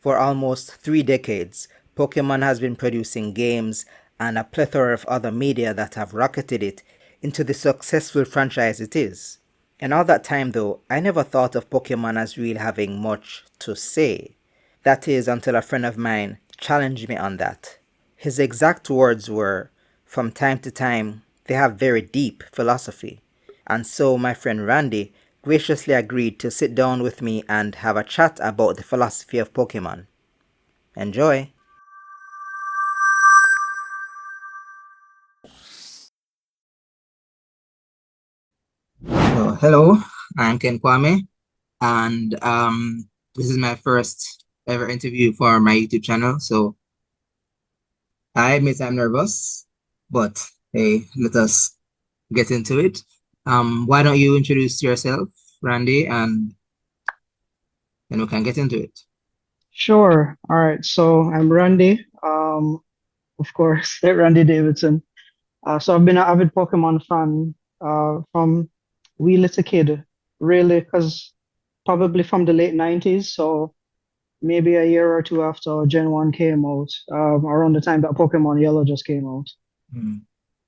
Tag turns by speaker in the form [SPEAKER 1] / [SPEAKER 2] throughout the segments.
[SPEAKER 1] For almost 3 decades, Pokémon has been producing games and a plethora of other media that have rocketed it into the successful franchise it is. In all that time though, I never thought of Pokemon as really having much to say. That is until a friend of mine challenged me on that. His exact words were, from time to time, they have very deep philosophy. And so my friend Randy graciously agreed to sit down with me and have a chat about the philosophy of Pokemon. Enjoy! So, hello, I'm Ken Kwame, and this is my first ever interview for my YouTube channel. So, I admit I'm nervous, but hey, let us get into it. Why don't you introduce yourself, Randy, and then we can get into it.
[SPEAKER 2] Sure. All right. So I'm Randy. Of course, Randy Davidson. So I've been an avid Pokemon fan from wee little kid, really, because probably from the late 90s. So maybe a year or two after Gen 1 came out, around the time that Pokemon Yellow just came out.
[SPEAKER 1] Hmm.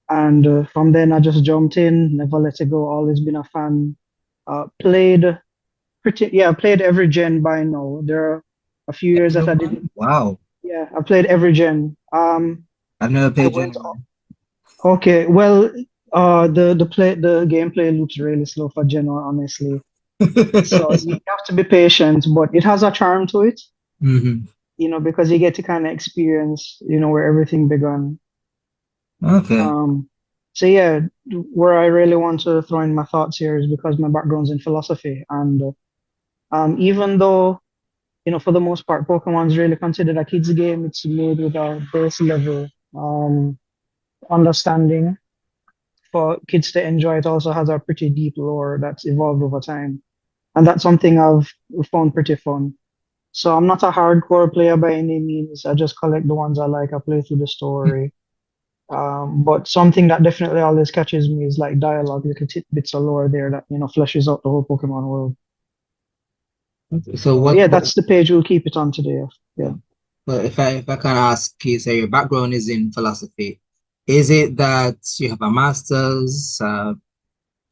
[SPEAKER 2] And from then I just jumped in, never let it go, always been a fan. Played played every gen by now. There are a few years that I
[SPEAKER 1] Everyone?
[SPEAKER 2] didn't.
[SPEAKER 1] Wow,
[SPEAKER 2] Yeah, I played every gen.
[SPEAKER 1] I've never
[SPEAKER 2] I
[SPEAKER 1] played
[SPEAKER 2] went.
[SPEAKER 1] Gen
[SPEAKER 2] Okay, well, the gameplay loops really slow for Gen 1, honestly.
[SPEAKER 1] 1.
[SPEAKER 2] So you have to be patient, but it has a charm to it,
[SPEAKER 1] Hmm.
[SPEAKER 2] because you get to kind of experience, where everything began.
[SPEAKER 1] Okay.
[SPEAKER 2] Um, so yeah, where I really want to throw in my thoughts here is because my background's in philosophy, and even though, for the most part, Pokemon's really considered a kid's game, it's made with a base level um understanding for kids to enjoy. It also has a pretty deep lore that's evolved over time. And that's something I've found pretty fun. So I'm not a hardcore player by any means. I just collect the ones I like. I play through the story. But something that definitely always catches me is like dialogue, little tidbits of lore there that, fleshes out the whole Pokemon world.
[SPEAKER 1] So
[SPEAKER 2] So
[SPEAKER 1] what,
[SPEAKER 2] yeah,
[SPEAKER 1] what
[SPEAKER 2] that's the page we'll keep it on today. Yeah.
[SPEAKER 1] Well, if I can ask you, say your background is in philosophy, is it that you have a master's,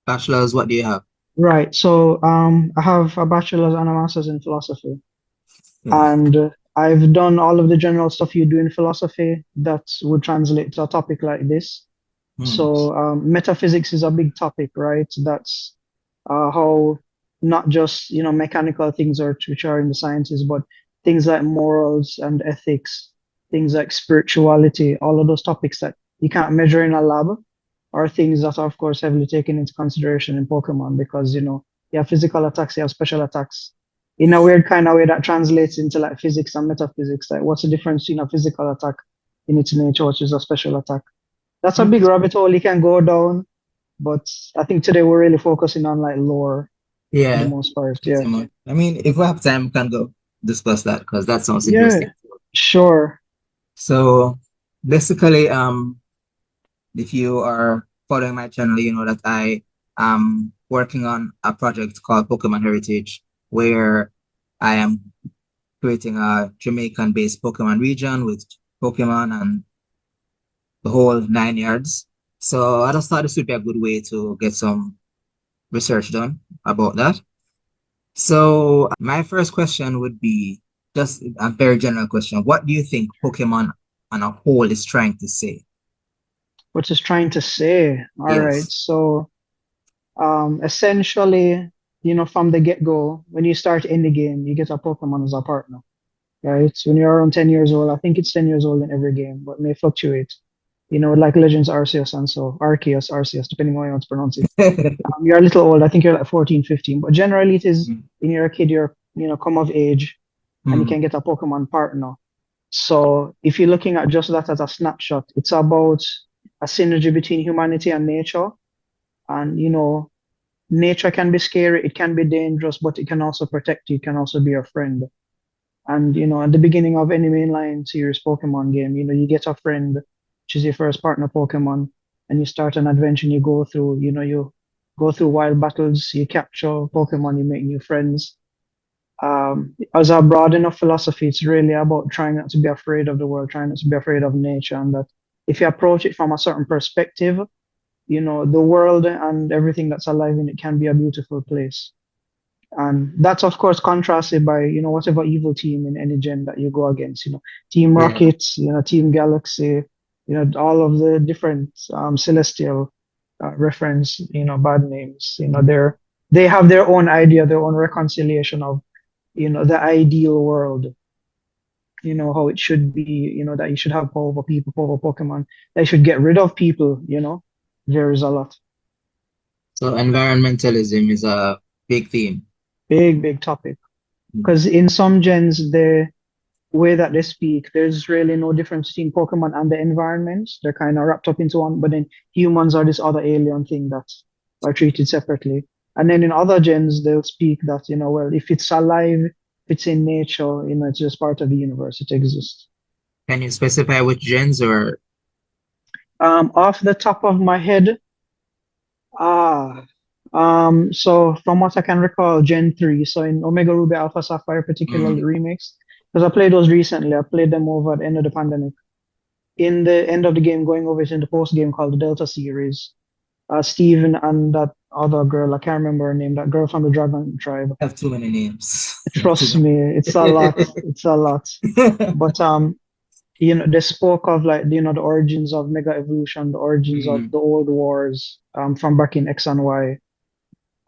[SPEAKER 1] bachelor's? What do you have?
[SPEAKER 2] Right. So I have a bachelor's and a master's in philosophy.
[SPEAKER 1] Yeah.
[SPEAKER 2] And I've done all of the general stuff you do in philosophy that would translate to a topic like this.
[SPEAKER 1] Hmm.
[SPEAKER 2] So metaphysics is a big topic, right? That's how not just mechanical things are which are in the sciences, but things like morals and ethics, things like spirituality, all of those topics that you can't measure in a lab are things that are of course heavily taken into consideration in Pokemon because you have physical attacks, you have special attacks. In a weird kind of way that translates into like physics and metaphysics. Like what's the difference between a physical attack in its nature, which is a special attack? That's a big rabbit hole you can go down, but I think today we're really focusing on like lore for the
[SPEAKER 1] Yeah.
[SPEAKER 2] most part.
[SPEAKER 1] Pretty
[SPEAKER 2] Yeah.
[SPEAKER 1] much. I mean, if we have time, we can go discuss that because that sounds
[SPEAKER 2] Yeah,
[SPEAKER 1] interesting.
[SPEAKER 2] sure.
[SPEAKER 1] So basically, if you are following my channel, you know that I am working on a project called Pokemon Heritage, where I am creating a Jamaican-based Pokemon region with Pokemon and the whole 9 yards. So I just thought this would be a good way to get some research done about that. So my first question would be just a very general question. What do you think Pokemon on a whole is trying to say?
[SPEAKER 2] What is trying to say? All right.
[SPEAKER 1] Yes.
[SPEAKER 2] So, essentially, from the get-go, when you start in the game, you get a Pokemon as a partner, right? When you're around 10 years old, I think it's 10 years old in every game, but may fluctuate. Like Legends Arceus and so Arceus, Arceus, depending on how you want to pronounce it. You're a little old. I think you're like 14, 15, but generally it is when you're a kid, you're, come of age and you
[SPEAKER 1] Hmm.
[SPEAKER 2] can get a Pokemon partner. So if you're looking at just that as a snapshot, it's about a synergy between humanity and nature. And, nature can be scary, it can be dangerous, but it can also protect you, it can also be your friend. And, at the beginning of any mainline series Pokemon game, you get a friend, which is your first partner Pokemon, and you start an adventure and you go through wild battles, you capture Pokemon, you make new friends. As a broad enough philosophy, it's really about trying not to be afraid of the world, trying not to be afraid of nature, and that if you approach it from a certain perspective, the world and everything that's alive in it can be a beautiful place. And that's of course contrasted by, whatever evil team in any gen that you go against, Team
[SPEAKER 1] Yeah.
[SPEAKER 2] Rocket, Team Galaxy, all of the different celestial reference, bad names, they have their own idea, their own reconciliation of, the ideal world, how it should be, that you should have power over people, power over Pokemon, that you should get rid of people, there is a lot.
[SPEAKER 1] So environmentalism is a big theme.
[SPEAKER 2] Big, big topic.
[SPEAKER 1] Mm.
[SPEAKER 2] Because in some gens, the way that they speak, there's really no difference between Pokemon and the environment. They're kind of wrapped up into one, but then humans are this other alien thing that are treated separately. And then in other gens, they'll speak that, well, if it's alive, if it's in nature, it's just part of the universe, it exists.
[SPEAKER 1] Can you specify which gens or
[SPEAKER 2] Off the top of my head, ah, so from what I can recall, Gen 3, so in Omega Ruby Alpha Sapphire, particularly
[SPEAKER 1] mm,
[SPEAKER 2] remix, because I played those recently, I played them over at the end of the pandemic. In the end of the game, going over it in the post game called the Delta series, Steven and that other girl, I can't remember her name, that girl from the Dragon tribe.
[SPEAKER 1] have too many names? You have too
[SPEAKER 2] Trust me, it's a
[SPEAKER 1] many.
[SPEAKER 2] lot. It's a lot. But they spoke of like the origins of Mega Evolution, the origins of
[SPEAKER 1] Mm.
[SPEAKER 2] the old wars from back in X and Y.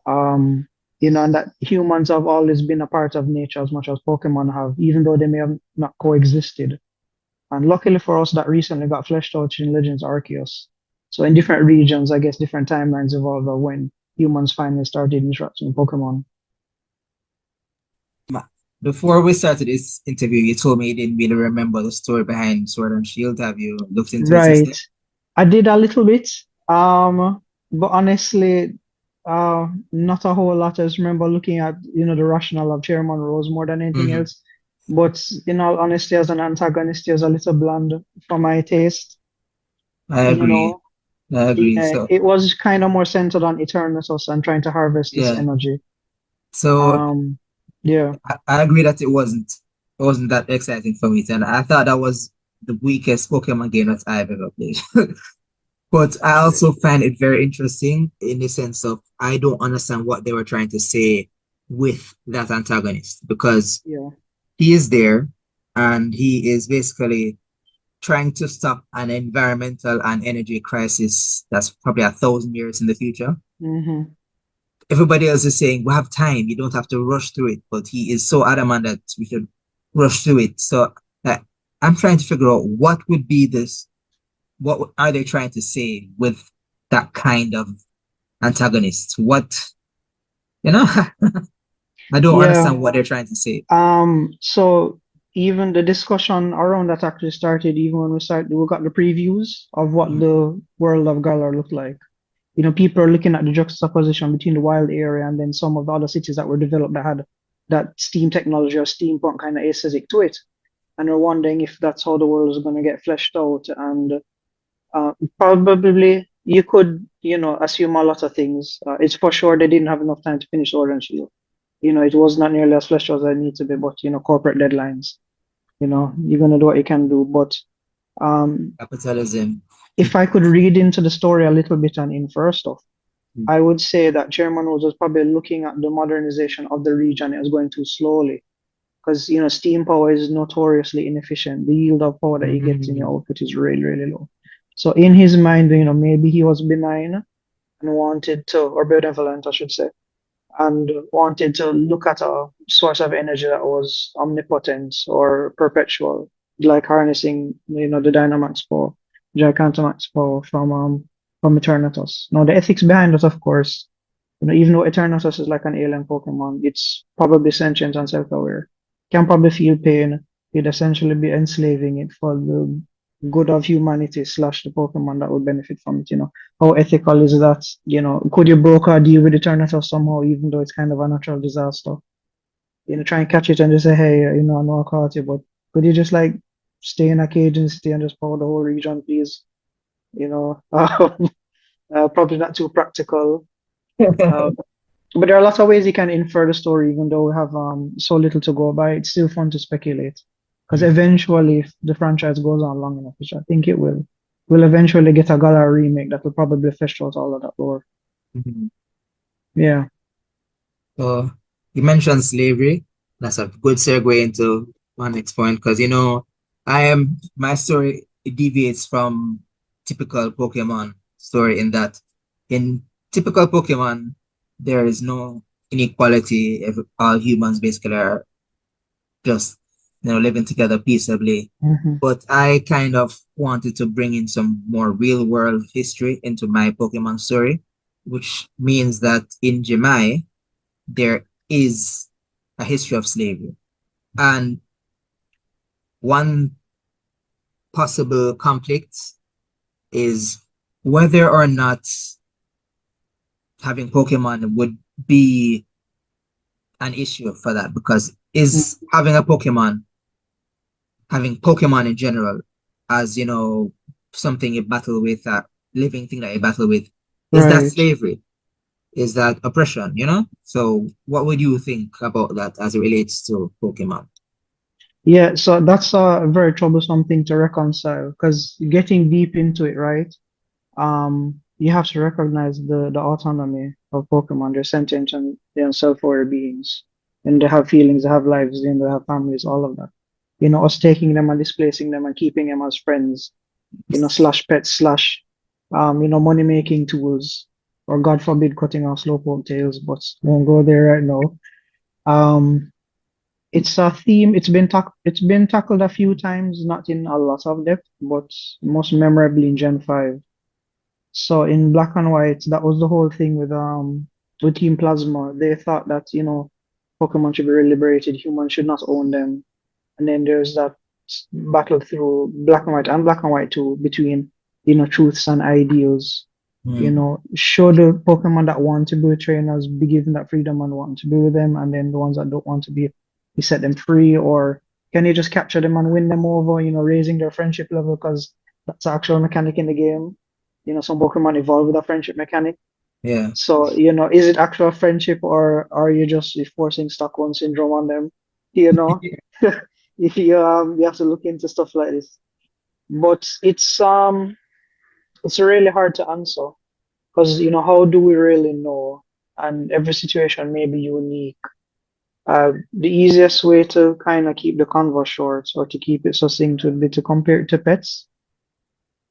[SPEAKER 2] Um, and that humans have always been a part of nature as much as Pokemon have, even though they may have not coexisted. And luckily for us, that recently got fleshed out in Legends Arceus. So in different regions, I guess different timelines evolved of when humans finally started interacting with Pokemon.
[SPEAKER 1] Ma- Before we started this interview, you told me you didn't really remember the story behind Sword and Shield. Have you looked into it since
[SPEAKER 2] Right.
[SPEAKER 1] then?
[SPEAKER 2] I did a little bit, but honestly, not a whole lot. I just remember looking at, the rationale of Chairman Rose more than anything
[SPEAKER 1] Hmm.
[SPEAKER 2] else. But in all honesty, as an antagonist, he was a little bland for my taste.
[SPEAKER 1] I
[SPEAKER 2] You
[SPEAKER 1] agree.
[SPEAKER 2] know,
[SPEAKER 1] I agree.
[SPEAKER 2] yeah,
[SPEAKER 1] So
[SPEAKER 2] it was kind of more centered on Eternatus and trying to harvest this
[SPEAKER 1] yeah.
[SPEAKER 2] energy.
[SPEAKER 1] So
[SPEAKER 2] Um, yeah,
[SPEAKER 1] I agree that it wasn't that exciting for me. And I thought that was the weakest Pokemon game that I've ever played. But I also find it very interesting in the sense of I don't understand what they were trying to say with that antagonist because
[SPEAKER 2] yeah,
[SPEAKER 1] he is there and he is basically trying to stop an environmental and energy crisis that's probably 1,000 years in the future.
[SPEAKER 2] hmm,
[SPEAKER 1] Everybody else is saying we have time, you don't have to rush through it, but he is so adamant that we should rush through it. So uh, I'm trying to figure out what would be this, what are they trying to say with that kind of antagonist? What, you know, I don't
[SPEAKER 2] yeah.
[SPEAKER 1] understand what they're trying to say.
[SPEAKER 2] So even the discussion around that actually started even when we got the previews of what
[SPEAKER 1] Mm,
[SPEAKER 2] the world of Galar looked like. People are looking at the juxtaposition between the wild area and then some of the other cities that were developed that had that steam technology or steampunk kind of aesthetic to it. And are wondering if that's how the world is going to get fleshed out. And probably you could, assume a lot of things. It's for sure they didn't have enough time to finish Sword and Shield. It was not nearly as fleshed out as it needs to be, but corporate deadlines. You're gonna do what you can do. But um,
[SPEAKER 1] Capitalism.
[SPEAKER 2] if I could read into the story a little bit and infer stuff,
[SPEAKER 1] Mm,
[SPEAKER 2] I would say that Chairman Rose was probably looking at the modernization of the region. It was going too slowly because steam power is notoriously inefficient. The yield of power that you get in your
[SPEAKER 1] mm,
[SPEAKER 2] output is really, really low. So in his mind, maybe he was benign and wanted to, or benevolent, I should say, and wanted to look at a source of energy that was omnipotent or perpetual, like harnessing, the Dynamax power, Gigantamax power from Eternatus. Now, the ethics behind it, of course, even though Eternatus is like an alien Pokemon, it's probably sentient and self-aware. Can probably feel pain. You'd essentially be enslaving it for the good of humanity slash the Pokemon that would benefit from it. How ethical is that? Could you broker a deal with Eternatus somehow, even though it's kind of a natural disaster? Try and catch it and just say, hey, I know I caught you, but could you just like stay in a cage and stay and just power the whole region, please? Probably not too practical. Uh,
[SPEAKER 1] mm.
[SPEAKER 2] But there are lots of ways you can infer the story, even though we have so little to go by. It's still fun to speculate. Because
[SPEAKER 1] Mm.
[SPEAKER 2] eventually, if the franchise goes on long enough, which I think it will, we'll eventually get a Gala remake that will probably flesh out all of that lore.
[SPEAKER 1] Mhm.
[SPEAKER 2] Yeah.
[SPEAKER 1] So you mentioned slavery. That's a good segue into my next point because my story deviates from typical Pokemon story in that in typical Pokemon there is no inequality. All humans basically are just living together peaceably.
[SPEAKER 2] Hmm.
[SPEAKER 1] But I kind of wanted to bring in some more real world history into my Pokemon story, which means that in Jemai there is a history of slavery. And one possible conflict is whether or not having Pokemon would be an issue for that, because is having Pokemon in general, as something you battle with, a living thing that you battle with, is that
[SPEAKER 2] Right.
[SPEAKER 1] slavery? Is that oppression? So what would you think about that as it relates to Pokemon?
[SPEAKER 2] Yeah, so that's a very troublesome thing to reconcile because getting deep into it, right? You have to recognize the autonomy of Pokemon. They're sentient and they're self-aware beings, and they have feelings, they have lives, and they have families, all of that. Us taking them and displacing them and keeping them as friends, slash pets, slash, money-making tools, or God forbid, cutting off slowpoke tails, but won't go there right now. Um, it's a theme. It's been tackled a few times, not in a lot of depth, but most memorably in Gen 5. So in Black and White, that was the whole thing with Team Plasma. They thought that, Pokemon should be liberated, humans should not own them. And then there's that battle through Black and White too, between, truths and ideals.
[SPEAKER 1] Hmm.
[SPEAKER 2] Show the Pokemon that want to be with trainers, be given that freedom and want to be with them, and then the ones that don't want to be, you set them free, or can you just capture them and win them over, raising their friendship level because that's the actual mechanic in the game. Some Pokemon evolve with a friendship mechanic.
[SPEAKER 1] Yeah.
[SPEAKER 2] So, is it actual friendship or are you just forcing Stockholm syndrome on them? You know, you have to look into stuff like this. But it's really hard to answer because how do we really know? And every situation may be unique. The easiest way to kind of keep the convo short or to keep it succinct would be to compare it to pets.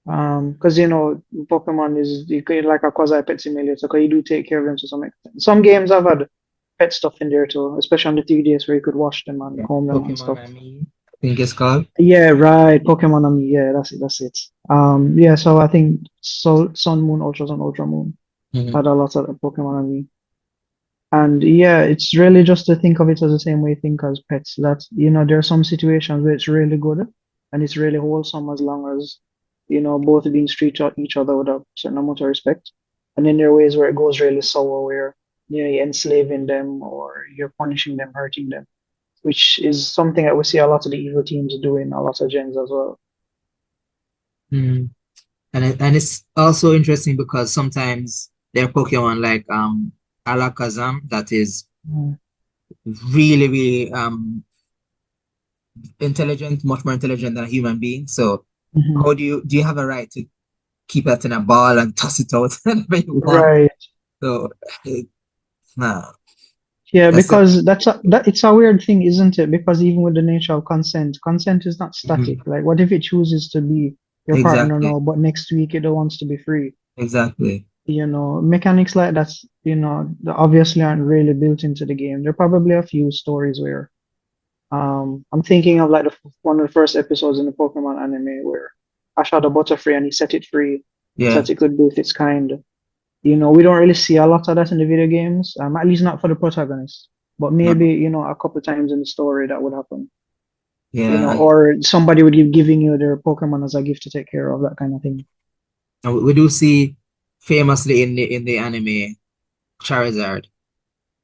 [SPEAKER 2] Because Pokemon is like a quasi pet simulator because you do take care of them to some extent. Some games have had pet stuff in there too, especially on the 3DS where you could wash them and
[SPEAKER 1] Yeah.
[SPEAKER 2] comb them and
[SPEAKER 1] Pokemon,
[SPEAKER 2] stuff.
[SPEAKER 1] I mean, I think it's called.
[SPEAKER 2] Yeah, right. Pokemon on me. Yeah, that's it. That's it. Yeah. So I think Sun Moon, Ultra Sun, Ultra Moon
[SPEAKER 1] Mhm.
[SPEAKER 2] had a lot of Pokemon on me. And yeah, it's really just to think of it as the same way you think as pets. That, there are some situations where it's really good and it's really wholesome as long as, both beings treat each other with a certain amount of respect. And then there are ways where it goes really sour where, you're enslaving them or you're punishing them, hurting them, which is something that we see a lot of the evil teams do in a lot of gens as well.
[SPEAKER 1] Mm. And it's also interesting because sometimes there are Pokemon like Alakazam that is
[SPEAKER 2] Mm.
[SPEAKER 1] really, really intelligent, much more intelligent than a human being. So
[SPEAKER 2] Mhm.
[SPEAKER 1] how do you have a right to keep that in a ball and toss it out whenever you want?
[SPEAKER 2] Right.
[SPEAKER 1] So it, nah,
[SPEAKER 2] Yeah,
[SPEAKER 1] that's the
[SPEAKER 2] because that it's a weird thing, isn't it? Because even with the nature of consent is not static.
[SPEAKER 1] Mhm.
[SPEAKER 2] Like, what if it chooses to be your partner
[SPEAKER 1] Exactly,
[SPEAKER 2] now, but next week it wants to be free?
[SPEAKER 1] exactly.
[SPEAKER 2] Mechanics like that's, that obviously aren't really built into the game. There are probably a few stories where, I'm thinking of like one of the first episodes in the Pokemon anime where Ash had a Butterfree and he set it free so
[SPEAKER 1] Yeah.
[SPEAKER 2] that it could be with its kind. We don't really see a lot of that in the video games, at least not for the protagonist. But maybe,
[SPEAKER 1] No.
[SPEAKER 2] a couple times in the story that would happen.
[SPEAKER 1] Yeah,
[SPEAKER 2] Or somebody would be giving you their Pokemon as a gift to take care of, that kind of thing.
[SPEAKER 1] and we do see famously in the anime Charizard.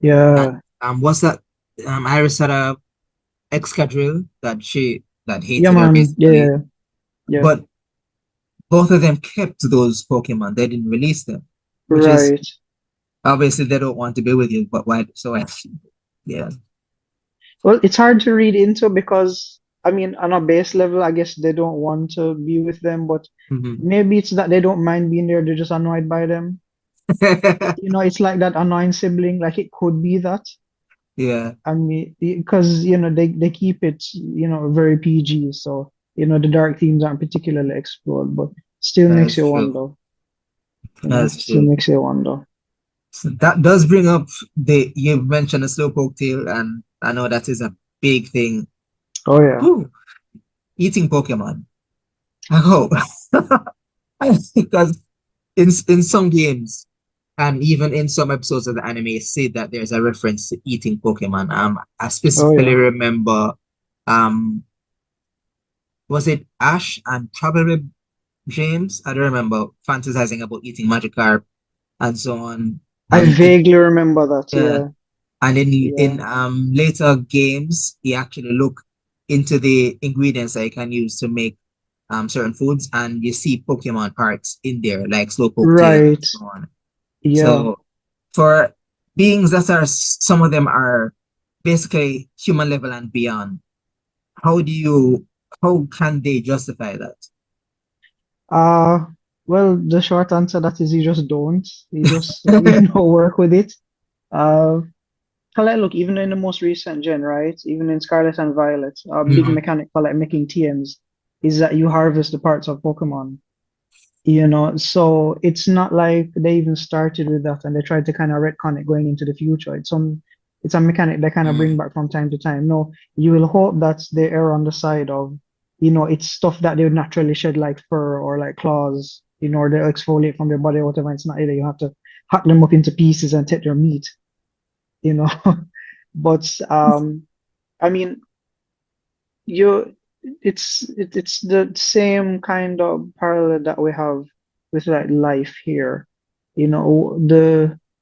[SPEAKER 1] And
[SPEAKER 2] Yeah.
[SPEAKER 1] what's that? Iris had a Excadrill that
[SPEAKER 2] Yeah,
[SPEAKER 1] hated her
[SPEAKER 2] man.
[SPEAKER 1] basically.
[SPEAKER 2] Yeah. Yeah.
[SPEAKER 1] But both of them kept those Pokemon. They didn't release them, which is
[SPEAKER 2] Right.
[SPEAKER 1] Obviously, they don't want to be with you, but why? So, yeah.
[SPEAKER 2] Well, it's hard to read into because, I mean, on a base level, I guess they don't want to be with them, but
[SPEAKER 1] Mhm.
[SPEAKER 2] maybe it's that they don't mind being there, they're just annoyed by them. It's like that annoying sibling, like it could be that.
[SPEAKER 1] Yeah,
[SPEAKER 2] I mean, because, they keep it, very PG, so, the dark themes aren't particularly explored, but still makes
[SPEAKER 1] that's
[SPEAKER 2] you
[SPEAKER 1] true.
[SPEAKER 2] wonder,
[SPEAKER 1] That's
[SPEAKER 2] still
[SPEAKER 1] true.
[SPEAKER 2] makes you wonder.
[SPEAKER 1] So that does bring up you've mentioned the slowpoke tail, and I know that is a big thing.
[SPEAKER 2] Oh, yeah.
[SPEAKER 1] Whew, eating Pokemon. Oh, because in some games and even in some episodes of the anime say that there's a reference to eating Pokemon. I
[SPEAKER 2] Oh,
[SPEAKER 1] specifically
[SPEAKER 2] yeah.
[SPEAKER 1] remember um was it Ash and probably James? I don't remember fantasizing about eating Magikarp and so on.
[SPEAKER 2] I
[SPEAKER 1] And in
[SPEAKER 2] vaguely remember that,
[SPEAKER 1] yeah,
[SPEAKER 2] yeah,
[SPEAKER 1] and
[SPEAKER 2] yeah.
[SPEAKER 1] in later games, he actually look into the ingredients that you can use to make certain foods, and you see Pokemon parts in there, like Slowpoke tail and
[SPEAKER 2] Right,
[SPEAKER 1] so on.
[SPEAKER 2] yeah.
[SPEAKER 1] So for beings that are some of them are basically human level and beyond, how do you how can they justify that?
[SPEAKER 2] Uh, well, the short answer that is you just don't. You just, work with it. Uh, look, even in the most recent gen, right? Even in Scarlet and Violet, a big
[SPEAKER 1] Mhm.
[SPEAKER 2] mechanic for like making TMs is that you harvest the parts of Pokemon. So it's not like they even started with that and they tried to kind of retcon it going into the future. It's a mechanic they kind of bring
[SPEAKER 1] Mm.
[SPEAKER 2] back from time to time. No, you will hope that they err on the side of, it's stuff that they would naturally shed like fur or like claws, or they exfoliate from their body or whatever. It's not either you have to hack them up into pieces and take their meat, you know. But I mean, you it's the same kind of parallel that we have with like life here.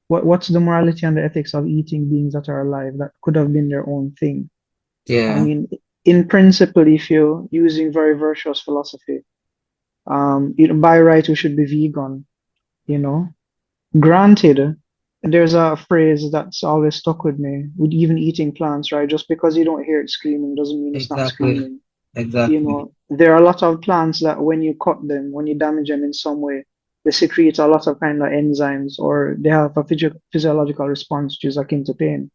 [SPEAKER 2] What's the morality and the ethics of eating beings that are alive that could have been their own thing? I
[SPEAKER 1] Yeah,
[SPEAKER 2] mean, in principle, if you're using very virtuous philosophy, by right we should be vegan, you know. Granted, there's a phrase that's always stuck with me with even eating plants, right? Just because you don't hear it screaming doesn't mean it's not
[SPEAKER 1] exactly.
[SPEAKER 2] screaming.
[SPEAKER 1] Exactly.
[SPEAKER 2] There are a lot of plants that when you cut them, when you damage them in some way, they secrete a lot of kind of enzymes or they have a physiological response which is akin to pain,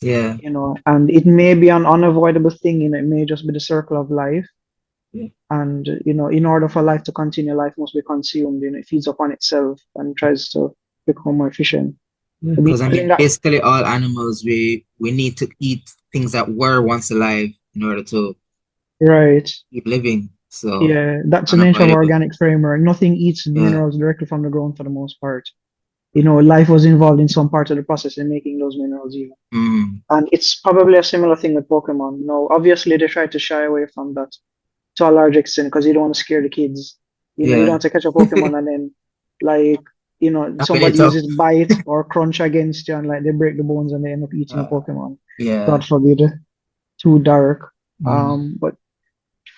[SPEAKER 1] Yeah.
[SPEAKER 2] and it may be an unavoidable thing, it may just be the circle of life.
[SPEAKER 1] Yeah.
[SPEAKER 2] And, in order for life to continue, life must be consumed, it feeds upon itself and tries to become more efficient. I
[SPEAKER 1] Because
[SPEAKER 2] mean,
[SPEAKER 1] I
[SPEAKER 2] in
[SPEAKER 1] mean,
[SPEAKER 2] that,
[SPEAKER 1] basically all animals we need to eat things that were once alive in order to
[SPEAKER 2] right.
[SPEAKER 1] keep living. So
[SPEAKER 2] Yeah, that's the nature of our
[SPEAKER 1] unavoidable.
[SPEAKER 2] organic framework. Nothing eats
[SPEAKER 1] Yeah.
[SPEAKER 2] minerals directly from the ground for the most part. Life was involved in some part of the process in making those minerals even.
[SPEAKER 1] Mm.
[SPEAKER 2] And it's probably a similar thing with Pokemon. Obviously they try to shy away from that to a large extent because you don't want to scare the kids. You don't
[SPEAKER 1] Yeah.
[SPEAKER 2] want to catch a Pokemon and then like,
[SPEAKER 1] Wrapping
[SPEAKER 2] somebody
[SPEAKER 1] it up.
[SPEAKER 2] uses bite or crunch against you and like they break the bones and they end up eating a
[SPEAKER 1] Uh,
[SPEAKER 2] Pokemon.
[SPEAKER 1] yeah.
[SPEAKER 2] God forbid, too dark.
[SPEAKER 1] Mm.
[SPEAKER 2] But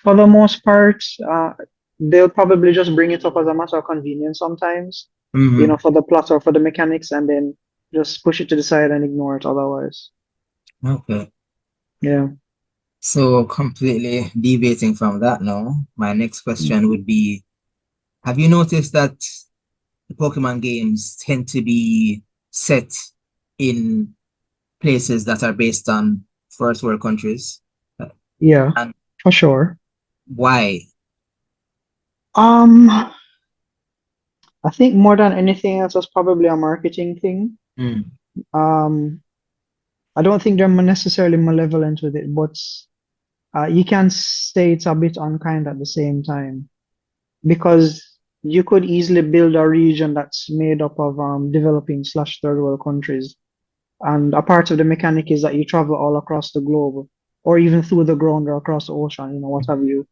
[SPEAKER 2] for the most part, they'll probably just bring it up as a matter of convenience sometimes,
[SPEAKER 1] Hmm.
[SPEAKER 2] for the plot or for the mechanics, and then just push it to the side and ignore it otherwise.
[SPEAKER 1] Okay.
[SPEAKER 2] Yeah.
[SPEAKER 1] So completely deviating from that now, my next question would be, have you noticed that the Pokemon games tend to be set in places that are based on first world countries?
[SPEAKER 2] Yeah,
[SPEAKER 1] And
[SPEAKER 2] for sure.
[SPEAKER 1] why?
[SPEAKER 2] Um, I think more than anything else was probably a marketing thing.
[SPEAKER 1] Mm.
[SPEAKER 2] Um, I don't think they're necessarily malevolent with it, but you can say it's a bit unkind at the same time because you could easily build a region that's made up of developing slash third world countries. And a part of the mechanic is that you travel all across the globe or even through the ground or across the ocean, what have you,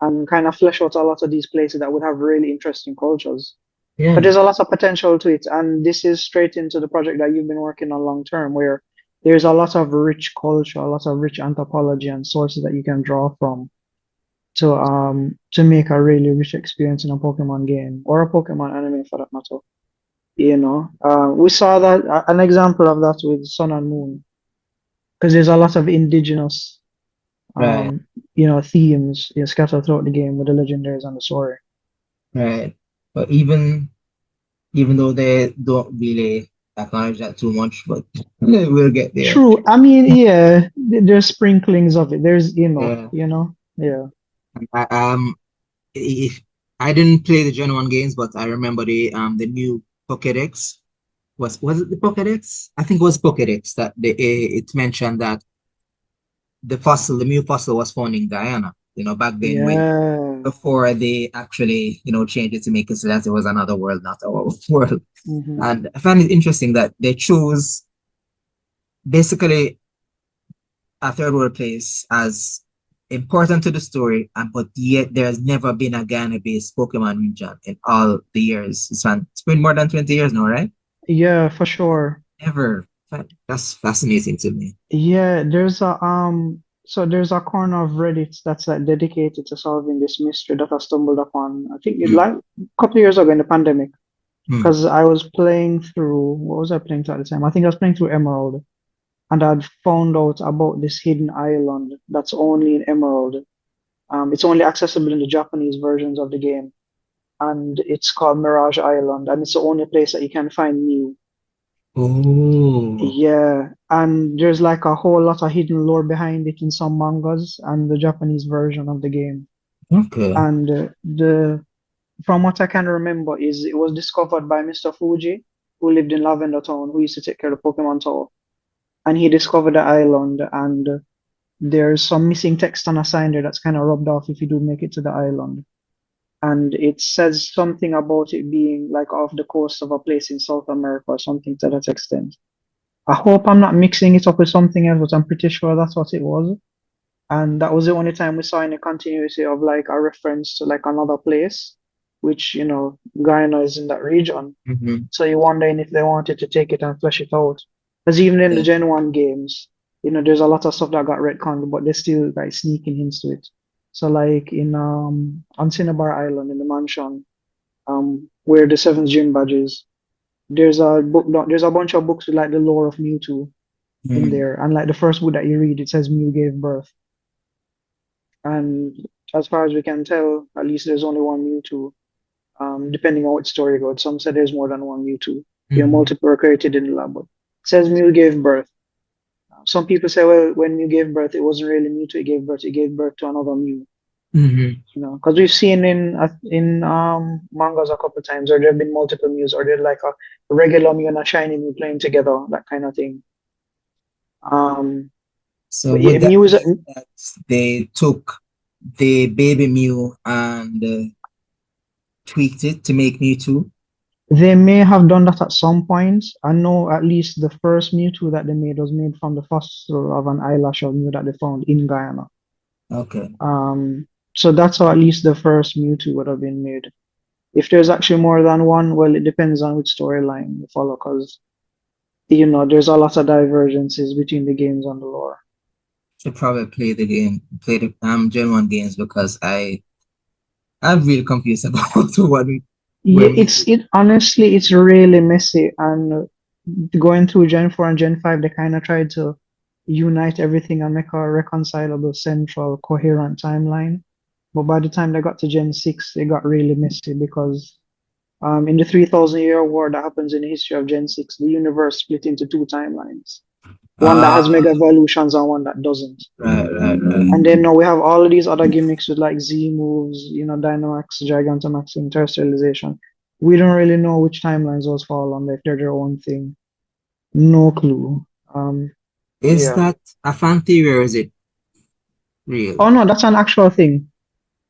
[SPEAKER 2] and kind of flesh out a lot of these places that would have really interesting cultures. But
[SPEAKER 1] Yeah.
[SPEAKER 2] there's a lot of potential to it. And this is straight into the project that you've been working on long term, where there's a lot of rich culture, a lot of rich anthropology and sources that you can draw from to make a really rich experience in a Pokemon game or a Pokemon anime for that matter. We saw that an example of that with Sun and Moon, because there's a lot of indigenous,
[SPEAKER 1] Right,
[SPEAKER 2] um, themes scattered throughout the game with the legendaries and the story.
[SPEAKER 1] right. But even though they don't really acknowledge that too much, but we'll get there.
[SPEAKER 2] True. I mean, yeah, there's sprinklings of it.
[SPEAKER 1] Yeah.
[SPEAKER 2] yeah,
[SPEAKER 1] I, if I didn't play the Gen 1 games, but I remember the new Pokédex. Was it the Pokédex? I think it was Pokédex that it mentioned that the new fossil was found in Guyana, back then when
[SPEAKER 2] yeah.
[SPEAKER 1] before they actually, changed it to make it so that it was another world, not our world.
[SPEAKER 2] hmm
[SPEAKER 1] And I find it interesting that they chose basically a third world place as important to the story, and but yet there's never been a Ghana-based Pokemon region in all the years. It's been more than 20 years now, right?
[SPEAKER 2] Yeah, for sure.
[SPEAKER 1] Never. That's fascinating to me.
[SPEAKER 2] Yeah, there's a corner of Reddit that's like dedicated to solving this mystery that I stumbled upon. I think it
[SPEAKER 1] Mm,
[SPEAKER 2] like a couple of years ago in the pandemic,
[SPEAKER 1] mm.
[SPEAKER 2] because I was playing through, what was I playing through at the time? I think I was playing through Emerald, and I'd found out about this hidden island that's only in Emerald. It's only accessible in the Japanese versions of the game, and it's called Mirage Island, and it's the only place that you can find Mew.
[SPEAKER 1] Oh,
[SPEAKER 2] Yeah, and there's like a whole lot of hidden lore behind it in some mangas and the Japanese version of the game.
[SPEAKER 1] okay.
[SPEAKER 2] And the from what I can remember is it was discovered by Mr. Fuji, who lived in Lavender Town, who used to take care of the Pokemon Tower. And he discovered the island, and there's some missing text on a sign there that's kind of rubbed off if you do make it to the island. And it says something about it being like off the coast of a place in South America or something to that extent. I hope I'm not mixing it up with something else, but I'm pretty sure that's what it was. And that was the only time we saw any continuity of like a reference to like another place, which, Guyana is in that region.
[SPEAKER 1] Hmm.
[SPEAKER 2] So you're wondering if they wanted to take it and flesh it out. Because even in the
[SPEAKER 1] Yeah.
[SPEAKER 2] Gen 1 games, there's a lot of stuff that got retconned, but they're still like sneaking hints to it. So like in on Cinnabar Island in the mansion, where the seventh gym badge is, there's a bunch of books with like the lore of Mewtwo in
[SPEAKER 1] Mm.
[SPEAKER 2] there. And like the first book that you read, it says Mew gave birth. And as far as we can tell, at least there's only one Mewtwo. Depending on what story goes. Some said there's more than one Mewtwo.
[SPEAKER 1] Hmm.
[SPEAKER 2] Multiple were created in the lab. But it says Mew gave birth. Some people say, well, when Mew gave birth, it wasn't really Mewtwo it gave birth to another Mew.
[SPEAKER 1] Hmm.
[SPEAKER 2] Because we've seen in mangas a couple of times, or there have been multiple Mews, or there's like a regular Mew and a shiny Mew playing together, that kind of thing. Um,
[SPEAKER 1] So
[SPEAKER 2] but yeah,
[SPEAKER 1] would that
[SPEAKER 2] Mew is
[SPEAKER 1] mean that they took the baby Mew and tweaked it to make Mewtwo?
[SPEAKER 2] They may have done that at some point. I know at least the first Mewtwo that they made was made from the fossil of an eyelash of Mew that they found in Guyana.
[SPEAKER 1] Okay.
[SPEAKER 2] Um, so that's how at least the first Mewtwo would have been made. If there's actually more than one, well, it depends on which storyline you follow, because there's a lot of divergences between the games and the lore.
[SPEAKER 1] Should probably play the Gen 1 games because I'm really confused about where
[SPEAKER 2] Yeah,
[SPEAKER 1] Mewtwo.
[SPEAKER 2] it honestly, it's really messy, and going through Gen 4 and Gen 5, they kind of tried to unite everything and make a reconcilable, central, coherent timeline. But by the time they got to Gen 6, it got really messy because in the 3,000-year war that happens in the history of Gen 6, the universe split into two timelines. One that has
[SPEAKER 1] Ah,
[SPEAKER 2] mega evolutions and one that doesn't.
[SPEAKER 1] right, right, right.
[SPEAKER 2] And then now we have all of these other gimmicks with like Z moves, Dynamax, Gigantamax, and Terrestrialization. We don't really know which timelines those fall under, if they're their own thing. No clue. Um,
[SPEAKER 1] Is
[SPEAKER 2] yeah.
[SPEAKER 1] that a fan theory or is it real?
[SPEAKER 2] Oh no, that's an actual thing.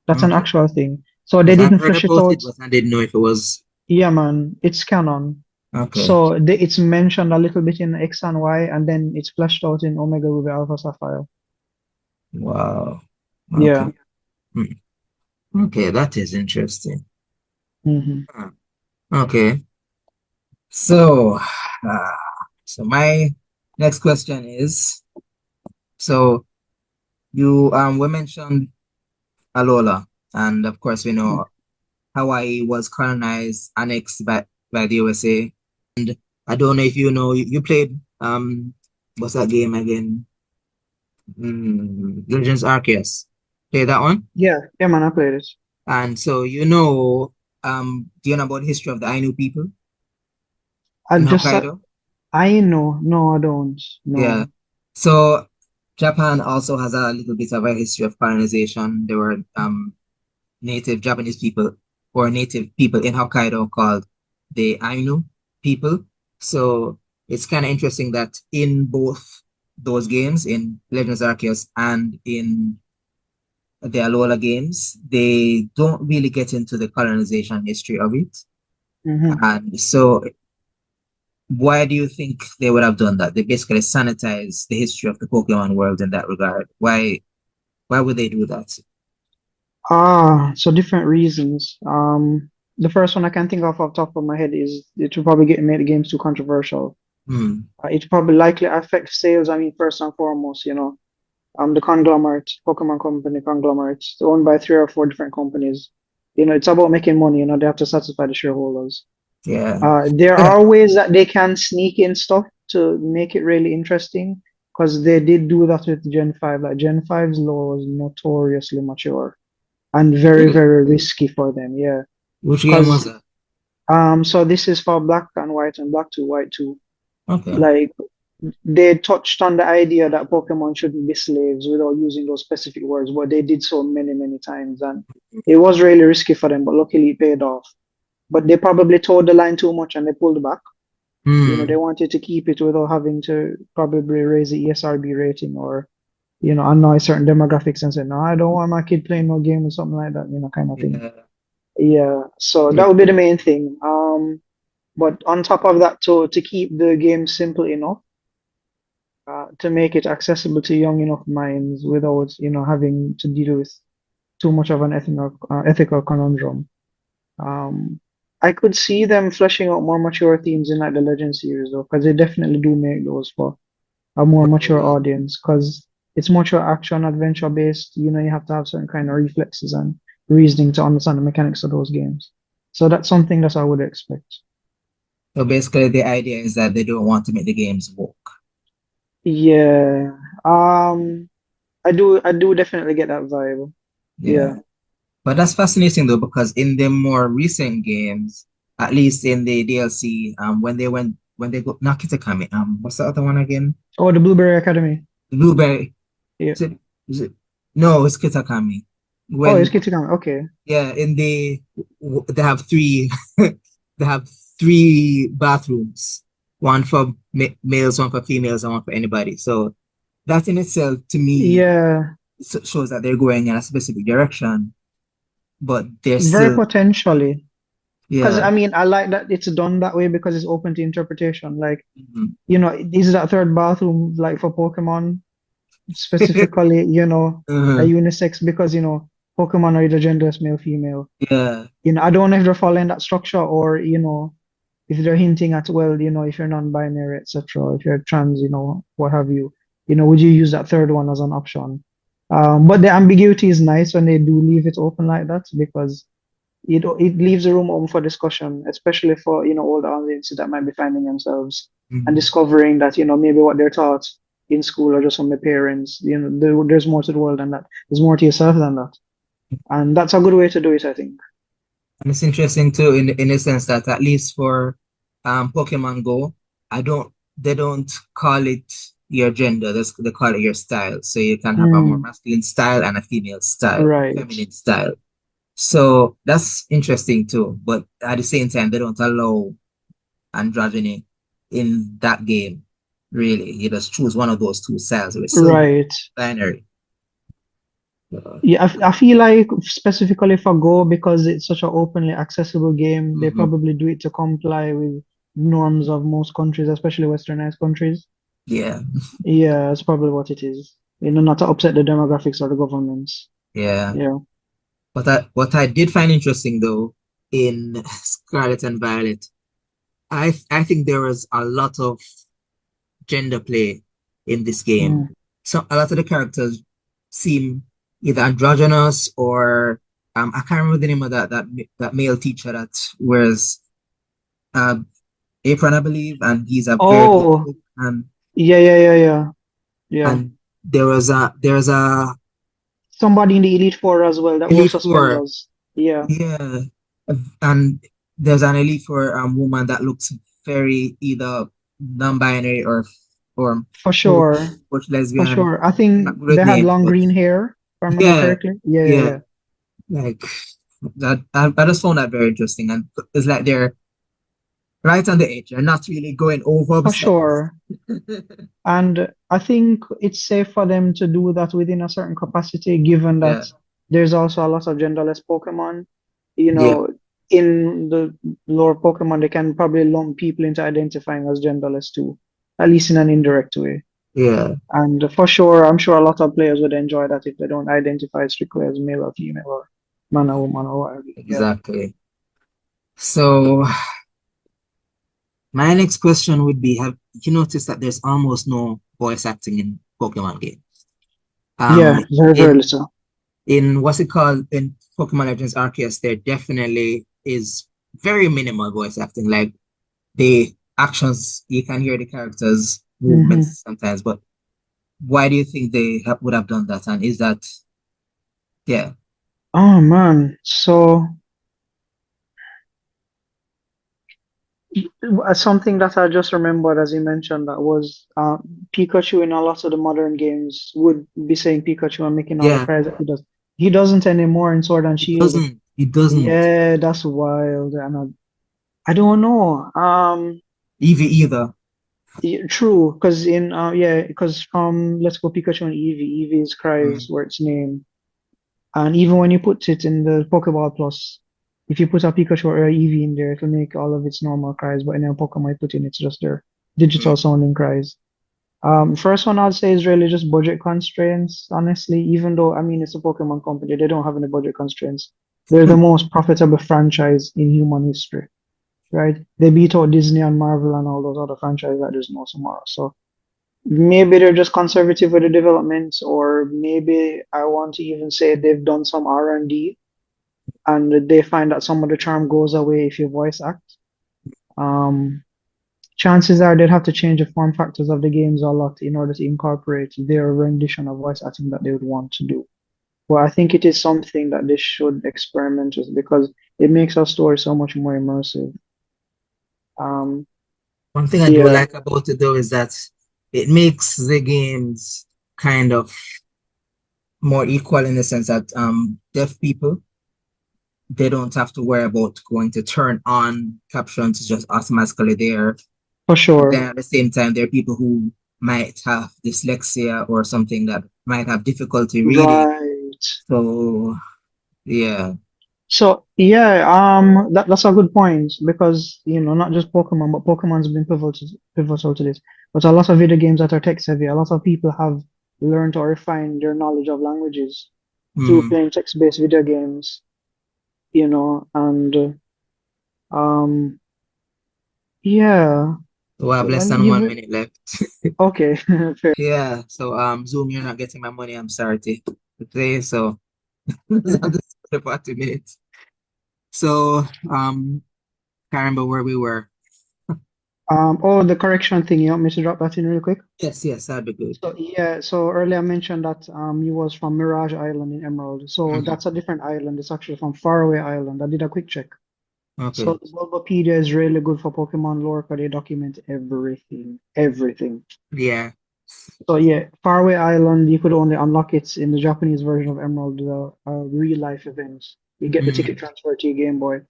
[SPEAKER 2] That's an
[SPEAKER 1] Okay.
[SPEAKER 2] actual thing. So they
[SPEAKER 1] Because I've
[SPEAKER 2] didn't
[SPEAKER 1] heard
[SPEAKER 2] flesh it
[SPEAKER 1] about
[SPEAKER 2] out.
[SPEAKER 1] it, but I didn't know if it was
[SPEAKER 2] Yeah, man, it's canon.
[SPEAKER 1] okay.
[SPEAKER 2] So it's mentioned a little bit in X and Y, and then it's fleshed out in Omega Ruby Alpha Sapphire.
[SPEAKER 1] Wow.
[SPEAKER 2] Yeah.
[SPEAKER 1] Okay. Hmm. Okay, that is interesting.
[SPEAKER 2] hmm
[SPEAKER 1] Hmm. Okay. So, uh, so my next question is, so you we mentioned Alola, and of course we know Hawaii was colonized, annexed by the USA. I don't know if you know, you played what's that game again? Legends Arceus. Play that one?
[SPEAKER 2] Yeah, yeah, man, I played it.
[SPEAKER 1] And so do you know about the history of the Ainu people
[SPEAKER 2] I
[SPEAKER 1] in
[SPEAKER 2] just,
[SPEAKER 1] Hokkaido?
[SPEAKER 2] I know, no, I don't.
[SPEAKER 1] Yeah.
[SPEAKER 2] No.
[SPEAKER 1] So Japan also has a little bit of a history of colonization. There were native Japanese people or native people in Hokkaido called the Ainu people. So it's kind of interesting that in both those games, in Legends Arceus and in the Alola games, they don't really get into the colonization history of it.
[SPEAKER 2] Hmm.
[SPEAKER 1] And so why do you think they would have done that? They basically sanitize the history of the Pokemon world in that regard. Why would they do that?
[SPEAKER 2] So different reasons. The first one I can think of off the top of my head is it will probably get made the games too controversial.
[SPEAKER 1] Hmm.
[SPEAKER 2] It probably likely affect sales. I mean, first and foremost, the conglomerate, Pokemon company conglomerate, owned by three or four different companies. It's about making money. They have to satisfy the shareholders.
[SPEAKER 1] Yeah.
[SPEAKER 2] There are ways that they can sneak in stuff to make it really interesting, because they did do that with Gen 5. Like Gen 5's lore was notoriously mature and very,
[SPEAKER 1] Really?
[SPEAKER 2] very risky for them. Yeah.
[SPEAKER 1] Which game was
[SPEAKER 2] Because
[SPEAKER 1] that?
[SPEAKER 2] so this is for Black and White and Black 2, White 2.
[SPEAKER 1] Okay.
[SPEAKER 2] Like they touched on the idea that Pokemon shouldn't be slaves without using those specific words, but they did so many, many times, and it was really risky for them, but luckily it paid off. But they probably towed the line too much and they pulled back. They
[SPEAKER 1] Hmm.
[SPEAKER 2] wanted to keep it without having to probably raise the ESRB rating or, annoy certain demographics and say, no, I don't want my kid playing no game or something like that, kind of thing.
[SPEAKER 1] Yeah.
[SPEAKER 2] Yeah, so
[SPEAKER 1] Yeah.
[SPEAKER 2] that would be the main thing. But on top of that, to keep the game simple enough, to make it accessible to young enough minds without, having to deal with too much of an ethical conundrum. Um, I could see them fleshing out more mature themes in like the Legend series though, because they definitely do make those for a more mature
[SPEAKER 1] Probably.
[SPEAKER 2] audience, because it's much more action adventure based. You have to have certain kind of reflexes and reasoning to understand the mechanics of those games. So that's something that I would expect.
[SPEAKER 1] So basically the idea is that they don't want to make the games woke.
[SPEAKER 2] Yeah. Um, I do definitely get that vibe.
[SPEAKER 1] Yeah.
[SPEAKER 2] Yeah.
[SPEAKER 1] But that's fascinating though, because in the more recent games, at least in the DLC, when they go not Kitakami, what's the other one again?
[SPEAKER 2] Oh, the Blueberry Academy.
[SPEAKER 1] Blueberry.
[SPEAKER 2] Yeah.
[SPEAKER 1] Is it, is it? No, it's Kitakami.
[SPEAKER 2] Oh, it's
[SPEAKER 1] When
[SPEAKER 2] Kitikami. Okay.
[SPEAKER 1] Yeah, in they have three they have three bathrooms, one for males, one for females, and one for anybody. So that in itself, to me,
[SPEAKER 2] Yeah.
[SPEAKER 1] shows that they're going in a specific direction, but they're
[SPEAKER 2] Very
[SPEAKER 1] still,
[SPEAKER 2] potentially. Because
[SPEAKER 1] yeah.
[SPEAKER 2] I mean, I like that it's done that way because it's open to interpretation. Like,
[SPEAKER 1] Mhm.
[SPEAKER 2] is that third bathroom like for Pokemon specifically, a
[SPEAKER 1] Uh-huh.
[SPEAKER 2] unisex because, Pokemon are either genderless, male, female.
[SPEAKER 1] Yeah.
[SPEAKER 2] I don't know if they're following that structure or, if they're hinting at, well, if you're non-binary, etc., if you're trans, what have you, would you use that third one as an option? But the ambiguity is nice when they do leave it open like that, because it leaves a room open for discussion, especially for older audiences that might be finding themselves and
[SPEAKER 1] Mhm.
[SPEAKER 2] discovering that maybe what they're taught in school or just from their parents. There's more to the world than that. There's more to yourself than that, and that's a good way to do it, I think.
[SPEAKER 1] And it's interesting too, in the sense that at least for Pokemon Go, I don't they don't call it your gender, they call it your style. So you can have a more
[SPEAKER 2] Mm,
[SPEAKER 1] masculine style and a female style,
[SPEAKER 2] right,
[SPEAKER 1] feminine style. So that's interesting too. But at the same time, they don't allow androgyny in that game, really. You just choose one of those two styles. It's still
[SPEAKER 2] right.
[SPEAKER 1] binary. Uh,
[SPEAKER 2] Yeah, I feel like specifically for Go, because it's such an openly accessible game, they
[SPEAKER 1] mhm.
[SPEAKER 2] probably do it to comply with norms of most countries, especially westernized countries.
[SPEAKER 1] Yeah,
[SPEAKER 2] Yeah, that's probably what it is. Not to upset the demographics or the governments.
[SPEAKER 1] yeah.
[SPEAKER 2] Yeah.
[SPEAKER 1] What I did find interesting though in Scarlet and Violet, I think there was a lot of gender play in this game.
[SPEAKER 2] Mm.
[SPEAKER 1] So a lot of the characters seem either androgynous or I can't remember the name of that male teacher that wears apron, I believe, and he's a very good
[SPEAKER 2] Oh,
[SPEAKER 1] cook.
[SPEAKER 2] yeah.
[SPEAKER 1] And there's a
[SPEAKER 2] Somebody in the Elite Four as well that wore
[SPEAKER 1] Elite Four,
[SPEAKER 2] suspenders. Yeah,
[SPEAKER 1] yeah, and there's an Elite Four woman that looks very either non-binary or
[SPEAKER 2] for
[SPEAKER 1] butch,
[SPEAKER 2] sure.
[SPEAKER 1] butch
[SPEAKER 2] For
[SPEAKER 1] lesbian.
[SPEAKER 2] sure. I
[SPEAKER 1] I'm not
[SPEAKER 2] think
[SPEAKER 1] good with
[SPEAKER 2] they had
[SPEAKER 1] names,
[SPEAKER 2] long
[SPEAKER 1] but
[SPEAKER 2] green hair, if I remember
[SPEAKER 1] yeah,
[SPEAKER 2] correctly.
[SPEAKER 1] yeah,
[SPEAKER 2] Yeah.
[SPEAKER 1] like that. I just found that very interesting, and it's like they're right on the edge. They're not really going over the
[SPEAKER 2] For
[SPEAKER 1] set.
[SPEAKER 2] sure. And I think it's safe for them to do that within a certain capacity, given that
[SPEAKER 1] Yeah,
[SPEAKER 2] there's also a lot of genderless Pokemon. You
[SPEAKER 1] yeah,
[SPEAKER 2] know, in the lore Pokemon, they can probably lump people into identifying as genderless too, at least in an indirect way.
[SPEAKER 1] yeah,
[SPEAKER 2] And for sure, I'm sure a lot of players would enjoy that if they don't identify strictly as male or female or man or woman or whatever. Yeah.
[SPEAKER 1] exactly. So my next question would be: have you noticed that there's almost no voice acting in Pokemon games? Um,
[SPEAKER 2] Yeah, very, very
[SPEAKER 1] in
[SPEAKER 2] little.
[SPEAKER 1] in what's it called in Pokemon Legends Arceus, there definitely is very minimal voice acting. Like the actions, you can hear the characters'
[SPEAKER 2] Hmm.
[SPEAKER 1] movements sometimes, but why do you think they would have done that? And is that, yeah,
[SPEAKER 2] Oh man. So something that I just remembered as you mentioned that was Pikachu in a lot of the modern games would be saying Pikachu and making all the
[SPEAKER 1] yeah,
[SPEAKER 2] cries that he does. He doesn't anymore in Sword and
[SPEAKER 1] it
[SPEAKER 2] Shield.
[SPEAKER 1] doesn't, it doesn't.
[SPEAKER 2] Yeah, that's wild. And I don't know.
[SPEAKER 1] Either.
[SPEAKER 2] True, because in yeah, because from Let's Go Pikachu and Eevee, Eevee's cries
[SPEAKER 1] Mm,
[SPEAKER 2] were its name. And even when you put it in the Pokeball Plus, if you put a Pikachu or a Eevee in there, it'll make all of its normal cries, but in a Pokemon you put in, it's just their digital
[SPEAKER 1] mm,
[SPEAKER 2] sounding cries. First one I'd say is really just budget constraints, honestly, even though, I mean, it's a Pokemon company, they don't have any budget constraints. They're the most profitable franchise in human history, right? They beat out Disney and Marvel and all those other franchises that there's no tomorrow. So maybe they're just conservative with the developments, or maybe I want to even say they've done some R&D and they find that some of the charm goes away if you voice act. Um, Chances are they'd have to change the form factors of the games a lot in order to incorporate their rendition of voice acting that they would want to do. But I think it is something that they should experiment with because it makes our story so much more immersive. Um,
[SPEAKER 1] One thing I do
[SPEAKER 2] yeah,
[SPEAKER 1] like about it though is that it makes the games kind of more equal in the sense that deaf people, they don't have to worry about going to turn on captions, it's just automatically there.
[SPEAKER 2] for
[SPEAKER 1] And then
[SPEAKER 2] sure.
[SPEAKER 1] at the same time, there are people who might have dyslexia or something that might have difficulty reading.
[SPEAKER 2] Right.
[SPEAKER 1] So yeah.
[SPEAKER 2] So yeah, that's a good point because not just Pokemon, but Pokemon's been pivotal to this. But a lot of video games that are text heavy, a lot of people have learned or refined their knowledge of languages through
[SPEAKER 1] Hmm.
[SPEAKER 2] playing text-based video games, and yeah,
[SPEAKER 1] So I have less
[SPEAKER 2] and
[SPEAKER 1] than one
[SPEAKER 2] even
[SPEAKER 1] minute left.
[SPEAKER 2] okay, fair.
[SPEAKER 1] Yeah. So Zoom, you're not getting my money. I'm sorry to say so. I'll just put it 40 minutes. So can't remember where we were.
[SPEAKER 2] Oh, the correction thing, you want me to drop that in real quick?
[SPEAKER 1] Yes, yes, that'd be good.
[SPEAKER 2] So yeah, so earlier I mentioned that he was from Mirage Island in Emerald. So
[SPEAKER 1] Hmm.
[SPEAKER 2] that's a different island. It's actually from Faraway Island. I did a quick check. So
[SPEAKER 1] Okay.
[SPEAKER 2] the Bulbapedia is really good for Pokemon lore because they document everything, everything.
[SPEAKER 1] Yeah.
[SPEAKER 2] So yeah, Faraway Island, you could only unlock it in the Japanese version of Emerald, the real life events. You get the ticket
[SPEAKER 1] Mm.
[SPEAKER 2] transfer to your Game Boy.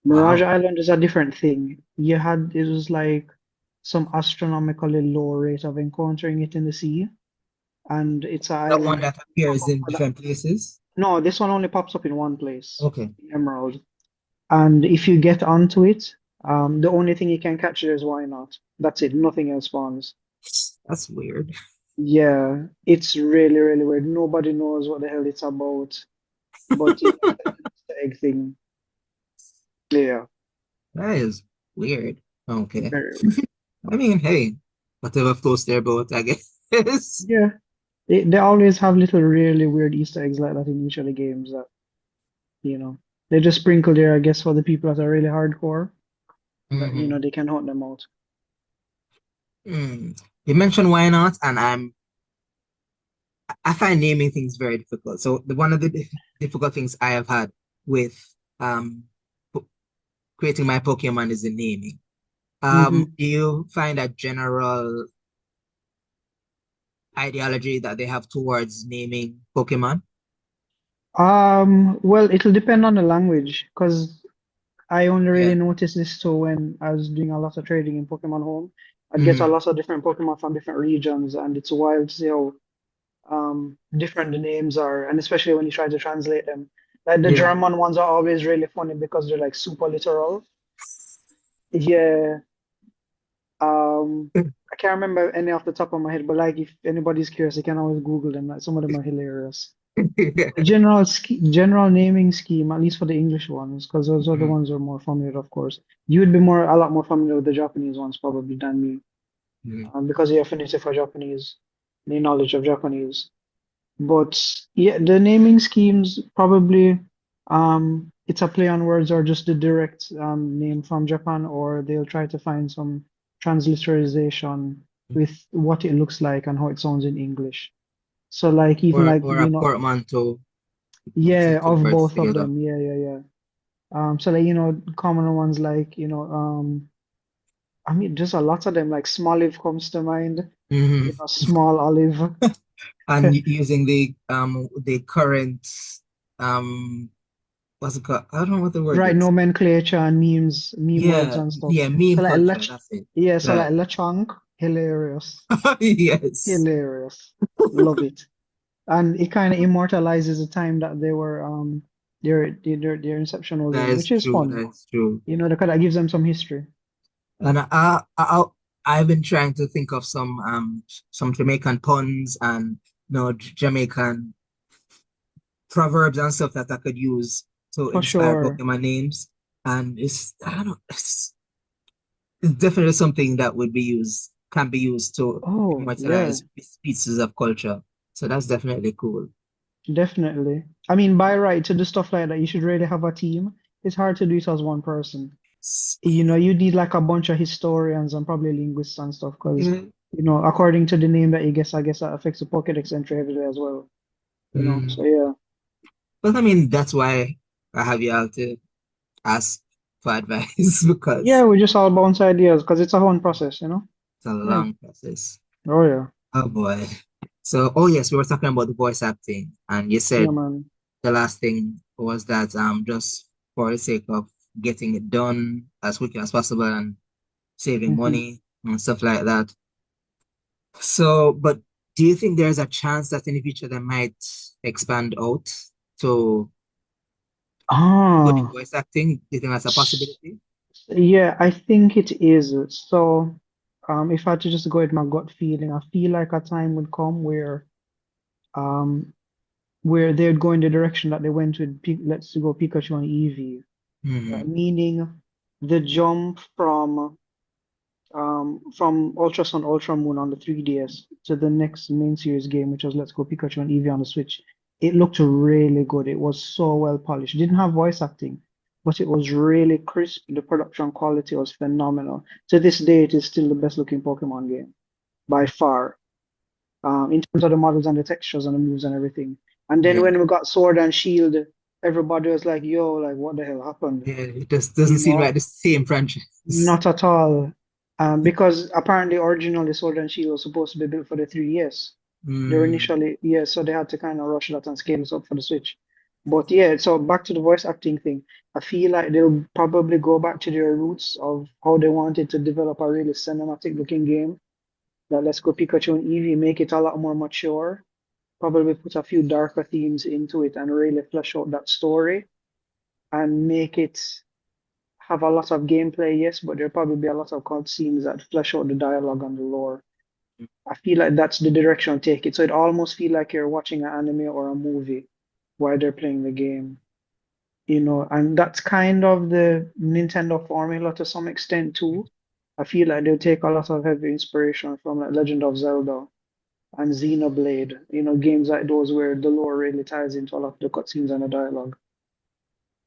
[SPEAKER 2] Mirage
[SPEAKER 1] Wow.
[SPEAKER 2] Island is a different thing. It was like some astronomically low rate of encountering it in the sea, and it's an
[SPEAKER 1] That
[SPEAKER 2] island
[SPEAKER 1] one
[SPEAKER 2] that
[SPEAKER 1] that
[SPEAKER 2] can pop
[SPEAKER 1] appears
[SPEAKER 2] up
[SPEAKER 1] in
[SPEAKER 2] for that.
[SPEAKER 1] different places.
[SPEAKER 2] No, this one only pops up in one place,
[SPEAKER 1] Okay.
[SPEAKER 2] in Emerald. And if you get onto it, the only thing you can catch there is why not. That's it. Nothing else spawns.
[SPEAKER 1] That's weird.
[SPEAKER 2] Yeah, it's really, really weird. Nobody knows what the hell it's about. But yeah, it's the egg thing. Yeah,
[SPEAKER 1] That is weird. Okay.
[SPEAKER 2] very weird.
[SPEAKER 1] I mean, hey, whatever floats their boat, I guess.
[SPEAKER 2] Yeah, they always have little really weird Easter eggs like that in each of the games that, you know, they just sprinkle there, I guess, for the people that are really hardcore. that
[SPEAKER 1] Hmm.
[SPEAKER 2] they can hunt them out.
[SPEAKER 1] Mm. You mentioned why not, and I find naming things very difficult. So one of the difficult things I have had with um po- creating my Pokemon is the naming.
[SPEAKER 2] Hmm.
[SPEAKER 1] Do you find a general ideology that they have towards naming Pokemon?
[SPEAKER 2] Well, it'll depend on the language, because I only really
[SPEAKER 1] Yeah.
[SPEAKER 2] noticed this too when I was doing a lot of trading in Pokemon Home. I'd get a
[SPEAKER 1] Hmm.
[SPEAKER 2] lot of different Pokemon from different regions, and it's wild to see how different the names are, and especially when you try to translate them. Like the
[SPEAKER 1] Yeah.
[SPEAKER 2] German ones are always really funny because they're like super literal. Yeah. I can't remember any off the top of my head, but like if anybody's curious, you can always Google them. Like some of them are hilarious. The general naming scheme, at least for the English ones, because those are the
[SPEAKER 1] Mhm.
[SPEAKER 2] ones who are more familiar, of course. You would be a lot more familiar with the Japanese ones probably than me,
[SPEAKER 1] Mhm.
[SPEAKER 2] because of your affinity for Japanese, the knowledge of Japanese. But yeah, the naming schemes probably it's a play on words or just the direct name from Japan, or they'll try to find some transliteration with what it looks like and how it sounds in English. So like even like
[SPEAKER 1] Or a portmanteau, mixing
[SPEAKER 2] yeah,
[SPEAKER 1] two
[SPEAKER 2] of
[SPEAKER 1] words
[SPEAKER 2] both of
[SPEAKER 1] together.
[SPEAKER 2] them. Yeah, yeah, yeah. So like common ones like I mean just a lot of them like Smoliv comes to mind.
[SPEAKER 1] Hmm.
[SPEAKER 2] Small olive.
[SPEAKER 1] And using the current um what's it called? I don't know what the word
[SPEAKER 2] Right,
[SPEAKER 1] is.
[SPEAKER 2] nomenclature and meme words
[SPEAKER 1] Yeah,
[SPEAKER 2] and stuff.
[SPEAKER 1] yeah, meme
[SPEAKER 2] So like
[SPEAKER 1] culture, that's it.
[SPEAKER 2] yeah, so
[SPEAKER 1] Right.
[SPEAKER 2] like lechonk, hilarious,
[SPEAKER 1] Yes.
[SPEAKER 2] hilarious, love it, and it kind of immortalizes the time that they were their inception was
[SPEAKER 1] That
[SPEAKER 2] in,
[SPEAKER 1] is
[SPEAKER 2] which is
[SPEAKER 1] true.
[SPEAKER 2] fun.
[SPEAKER 1] That is true.
[SPEAKER 2] Because that gives them some history
[SPEAKER 1] And I've been trying to think of some Jamaican puns and Jamaican proverbs and stuff that I could use to
[SPEAKER 2] for
[SPEAKER 1] inspire
[SPEAKER 2] sure.
[SPEAKER 1] Pokemon names. And I don't know, it's definitely something that can be used to
[SPEAKER 2] Oh yeah,
[SPEAKER 1] immortalize pieces of culture. So that's definitely cool.
[SPEAKER 2] definitely. I mean, by right to do stuff like that, you should really have a team. It's hard to do it as one person. You need like a bunch of historians and probably linguists and stuff because,
[SPEAKER 1] Mm.
[SPEAKER 2] according to the name that you guess, I guess that affects the Pokédex entry heavily as well. So
[SPEAKER 1] Mm.
[SPEAKER 2] yeah.
[SPEAKER 1] But I mean, that's why I have you out to ask for advice
[SPEAKER 2] Yeah,
[SPEAKER 1] because
[SPEAKER 2] we just all bounce ideas because it's a fun process.
[SPEAKER 1] it's a
[SPEAKER 2] Yeah.
[SPEAKER 1] long process.
[SPEAKER 2] Oh yeah.
[SPEAKER 1] Oh boy. So, oh yes, we were talking about the voice acting, and you
[SPEAKER 2] Yeah,
[SPEAKER 1] said
[SPEAKER 2] man.
[SPEAKER 1] the last thing was that just for the sake of getting it done as quickly as possible and saving
[SPEAKER 2] Hmm.
[SPEAKER 1] money and stuff like that. So, but do you think there's a chance that in the future they might expand out to including
[SPEAKER 2] Ah,
[SPEAKER 1] voice acting? Do you think that's a
[SPEAKER 2] s-
[SPEAKER 1] possibility?
[SPEAKER 2] yeah, I think it is. So, if I had to just go with my gut feeling, I feel like a time would come um, where they'd go in the direction that they went with Let's Go Pikachu and Eevee,
[SPEAKER 1] Hmm.
[SPEAKER 2] meaning the jump from Ultra Sun, Ultra Moon on the 3DS to the next main series game, which was Let's Go Pikachu and Eevee on the Switch. It looked really good. It was so well polished. It didn't have voice acting, but it was really crisp. The production quality was phenomenal. To this day, it is still the best looking Pokemon game by far, in terms of the models and the textures and the moves and everything. And then
[SPEAKER 1] Yeah.
[SPEAKER 2] when we got Sword and Shield, everybody was like, yo, like, what the hell happened?
[SPEAKER 1] Yeah, it just doesn't
[SPEAKER 2] You
[SPEAKER 1] seem
[SPEAKER 2] know,
[SPEAKER 1] like the same franchise.
[SPEAKER 2] not at all. Because apparently originally Sword and Shield was supposed to be built for the 3DS. They were
[SPEAKER 1] Mm,
[SPEAKER 2] initially, yeah, so they had to kind of rush that and scale this up for the Switch. But yeah, so back to the voice acting thing. I feel like they'll probably go back to their roots of how they wanted to develop a really cinematic looking game. That Let's Go Pikachu and Eevee, make it a lot more mature. Probably put a few darker themes into it and really flesh out that story and make it have a lot of gameplay, yes, but there'll probably be a lot of cutscenes that flesh out the dialogue and the lore. I feel like that's the direction I'll take it. So it almost feel like you're watching an anime or a movie while they're playing the game, and that's kind of the Nintendo formula to some extent too. I feel like they'll take a lot of heavy inspiration from like Legend of Zelda and Xenoblade, games like those where the lore really ties into a lot of the cutscenes and the dialogue.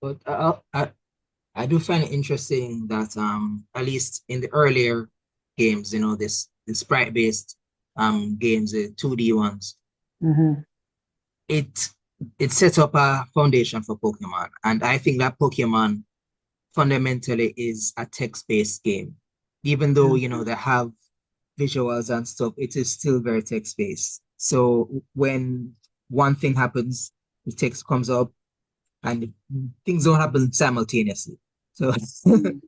[SPEAKER 1] but I do find it interesting that at least in the earlier games, this the sprite-based games, the 2D ones,
[SPEAKER 2] Hmm.
[SPEAKER 1] it it sets up a foundation for Pokemon. And I think that Pokemon fundamentally is a text-based game. Even though, they have visuals and stuff, it is still very text-based. So when one thing happens, the text comes up and things don't happen simultaneously. So
[SPEAKER 2] Mm.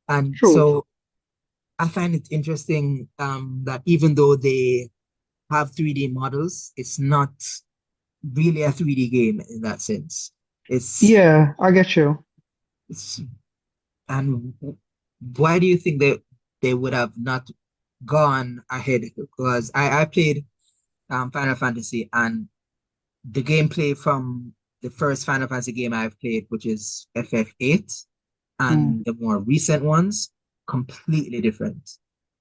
[SPEAKER 1] and
[SPEAKER 2] True.
[SPEAKER 1] so I find it interesting that even though they have 3D models, it's not really a 3D game in that sense. It's
[SPEAKER 2] Yeah, I get you.
[SPEAKER 1] it's and why do you think that they would have not gone ahead? Because I played Final Fantasy, and the gameplay from the first Final Fantasy game I've played, which is FF8,
[SPEAKER 2] Mm.
[SPEAKER 1] and the more recent ones, completely different.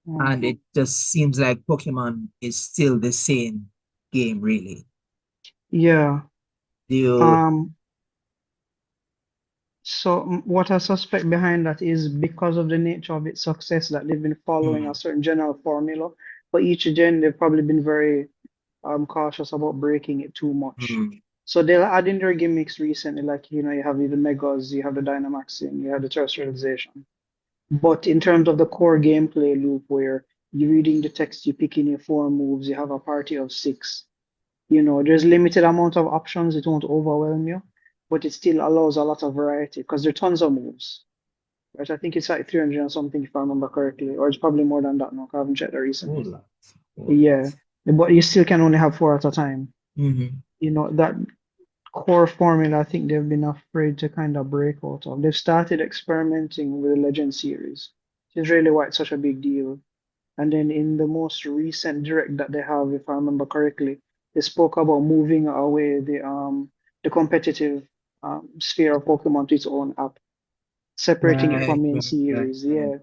[SPEAKER 2] Mm.
[SPEAKER 1] And it just seems like Pokemon is still the same game, really.
[SPEAKER 2] Yeah.
[SPEAKER 1] Do you?
[SPEAKER 2] Um, so what I suspect behind that is because of the nature of its success that they've been following a
[SPEAKER 1] Hmm,
[SPEAKER 2] certain general formula. For each gen, they've probably been very cautious about breaking it too much.
[SPEAKER 1] hmm,
[SPEAKER 2] So they'll add in their gimmicks recently, like you have the Megas, you have the Dynamaxing, you have the Terrestrialization. But in terms of the core gameplay loop where you're reading the text, you pick in your four moves, you have a party of six. There's limited amount of options. It won't overwhelm you, but it still allows a lot of variety because there are tons of moves. Right? I think it's like 300 and something if I remember correctly, or it's probably more than that now. 'Cause I haven't checked that
[SPEAKER 1] whole
[SPEAKER 2] recently.
[SPEAKER 1] lot, whole lot.
[SPEAKER 2] Yeah, but you still can only have four at a time.
[SPEAKER 1] Hmm.
[SPEAKER 2] That core formula, I think they've been afraid to kind of break out of. They've started experimenting with the Legend series, which is really why it's such a big deal. And then in the most recent direct that they have, if I remember correctly, they spoke about moving away the competitive sphere of Pokemon to its own app, separating it
[SPEAKER 1] Right,
[SPEAKER 2] from main
[SPEAKER 1] right, right,
[SPEAKER 2] series.
[SPEAKER 1] right.
[SPEAKER 2] Yeah.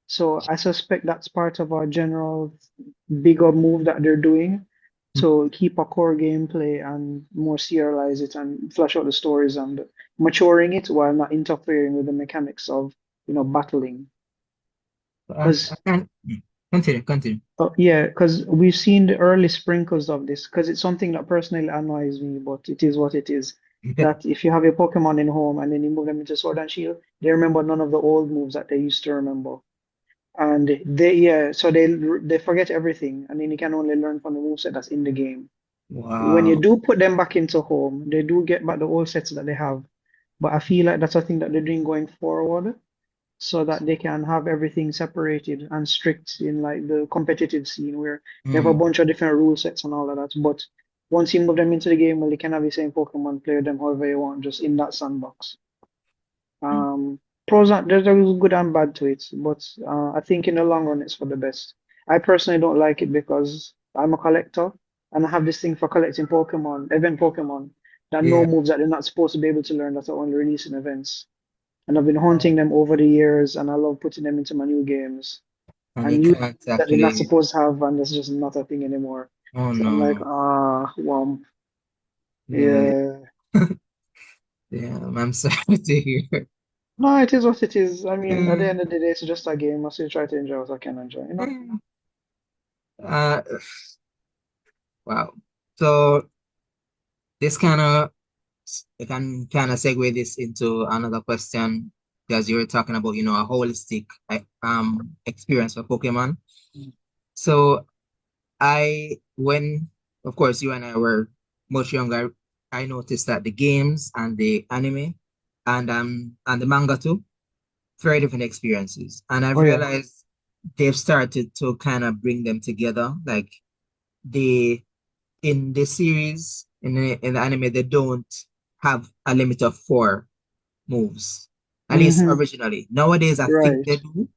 [SPEAKER 2] So I suspect that's part of a general bigger move that they're doing to keep a core gameplay and more serialize it and flesh out the stories and maturing it while not interfering with the mechanics of, battling.
[SPEAKER 1] I
[SPEAKER 2] Because
[SPEAKER 1] can't continue, continue.
[SPEAKER 2] yeah, because we've seen the early sprinkles of this, because it's something that personally annoys me, but it is what it is. That if you have a Pokemon in home and then you move them into Sword and Shield, they remember none of the old moves that they used to remember. And yeah, so they forget everything, and then you can only learn from the moveset that's in the game. When you
[SPEAKER 1] Wow.
[SPEAKER 2] do put them back into home, they do get back the old sets that they have. But I feel like that's a thing that they're doing going forward, so that they can have everything separated and strict in like the competitive scene where they have a
[SPEAKER 1] Hmm.
[SPEAKER 2] bunch of different rule sets and all of that. But once you move them into the game, well, you can have the same Pokemon, play them however you want, just in that sandbox. Pros and there's good and bad to it, but I think in the long run it's for the best. I personally don't like it because I'm a collector and I have this thing for collecting Pokemon, event Pokemon, that know
[SPEAKER 1] Yeah.
[SPEAKER 2] moves that they're not supposed to be able to learn that are only released in events. And I've been
[SPEAKER 1] Oh,
[SPEAKER 2] hunting them over the years and I love putting them into my new games
[SPEAKER 1] and you
[SPEAKER 2] and you
[SPEAKER 1] can't
[SPEAKER 2] that they're not
[SPEAKER 1] actually.
[SPEAKER 2] supposed to have and it's just not a thing anymore.
[SPEAKER 1] Oh
[SPEAKER 2] So I'm like,
[SPEAKER 1] no.
[SPEAKER 2] well,
[SPEAKER 1] Yeah.
[SPEAKER 2] yeah.
[SPEAKER 1] Yeah. I'm sorry to hear.
[SPEAKER 2] No, it is what it is. I mean, at the
[SPEAKER 1] Mm.
[SPEAKER 2] end of the day, it's just a game. I still try to enjoy what I can enjoy.
[SPEAKER 1] Uh, wow. So this kind of I can kind of segue this into another question because you were talking about, a holistic experience for Pokemon. So when of course you and I were much younger, I noticed that the games and the anime and the manga too, very different experiences. And I've
[SPEAKER 2] Oh yeah.
[SPEAKER 1] realized they've started to kind of bring them together. Like they in the series, in the anime, they don't have a limit of four moves. At least
[SPEAKER 2] Mm-hmm.
[SPEAKER 1] originally. Nowadays, I think
[SPEAKER 2] Right.
[SPEAKER 1] they do.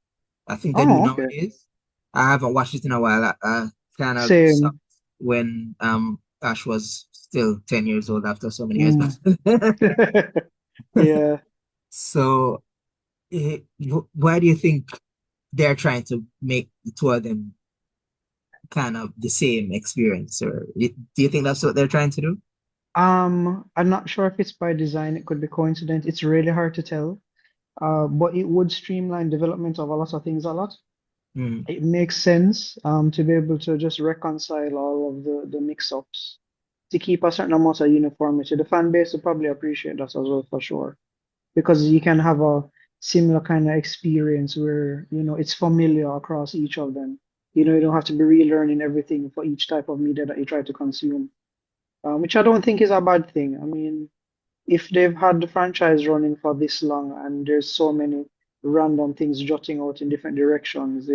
[SPEAKER 1] I think they do
[SPEAKER 2] Oh, okay.
[SPEAKER 1] nowadays. I haven't watched it in a while. I kind of stopped
[SPEAKER 2] Same.
[SPEAKER 1] when Ash was still 10 years old after so many years back.
[SPEAKER 2] Mm. Yeah.
[SPEAKER 1] So, why do you think they're trying to make the two of them kind of the same experience? Or do you think that's what they're trying to do?
[SPEAKER 2] I'm not sure if it's by design. It could be coincidence. It's really hard to tell. but it would streamline development of a lot of things a lot.
[SPEAKER 1] Mm,
[SPEAKER 2] It makes sense to be able to just reconcile all of the mix-ups to keep a certain amount of uniformity. The fan base will probably appreciate that as well for sure because you can have a similar kind of experience where it's familiar across each of them. You don't have to be relearning everything for each type of media that you try to consume, which I don't think is a bad thing. I mean, if they've had the franchise running for this long and there's so many random things jutting out in different directions,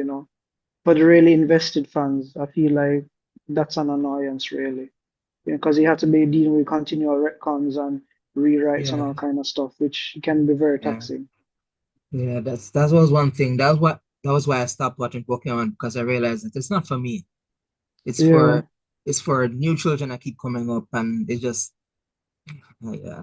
[SPEAKER 2] for the really invested fans, I feel like that's an annoyance, really. Because you have to be dealing with continual retcons and rewrites and
[SPEAKER 1] yeah,
[SPEAKER 2] all kind of stuff, which can be very
[SPEAKER 1] yeah,
[SPEAKER 2] taxing.
[SPEAKER 1] yeah. That was one thing. That was why I stopped watching Pokemon because I realized that it's not for me. It's
[SPEAKER 2] Yeah.
[SPEAKER 1] for it's for new children that keep coming up, and it's just yeah,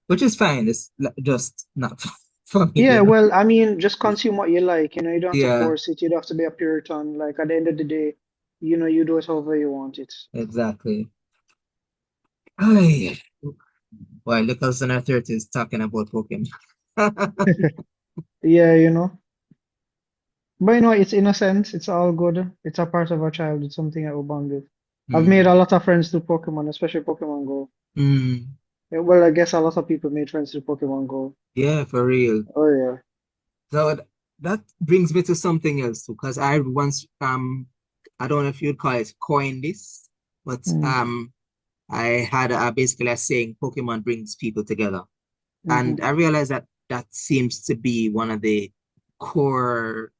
[SPEAKER 1] which is fine. It's just not for me,
[SPEAKER 2] Yeah,
[SPEAKER 1] you know.
[SPEAKER 2] well, I mean, just consume what you like. You don't have to
[SPEAKER 1] Yeah,
[SPEAKER 2] force it. You don't have to be a Puritan. Like at the end of the day, you do it however you want it.
[SPEAKER 1] exactly. Ay, well, look us in our 30s talking about Pokemon.
[SPEAKER 2] Yeah, But it's innocent. It's all good. It's a part of our childhood. It's something that we bond with. I've made
[SPEAKER 1] Mm,
[SPEAKER 2] a lot of friends through Pokemon, especially Pokemon Go.
[SPEAKER 1] mm,
[SPEAKER 2] Yeah, well, I guess a lot of people made friends through Pokemon Go.
[SPEAKER 1] yeah, for real.
[SPEAKER 2] Oh yeah.
[SPEAKER 1] So that brings me to something else because I once I don't know if you'd call it coined this, but
[SPEAKER 2] Mm,
[SPEAKER 1] I had basically a saying Pokemon brings people together.
[SPEAKER 2] hmm.
[SPEAKER 1] And I realized that that seems to be one of the core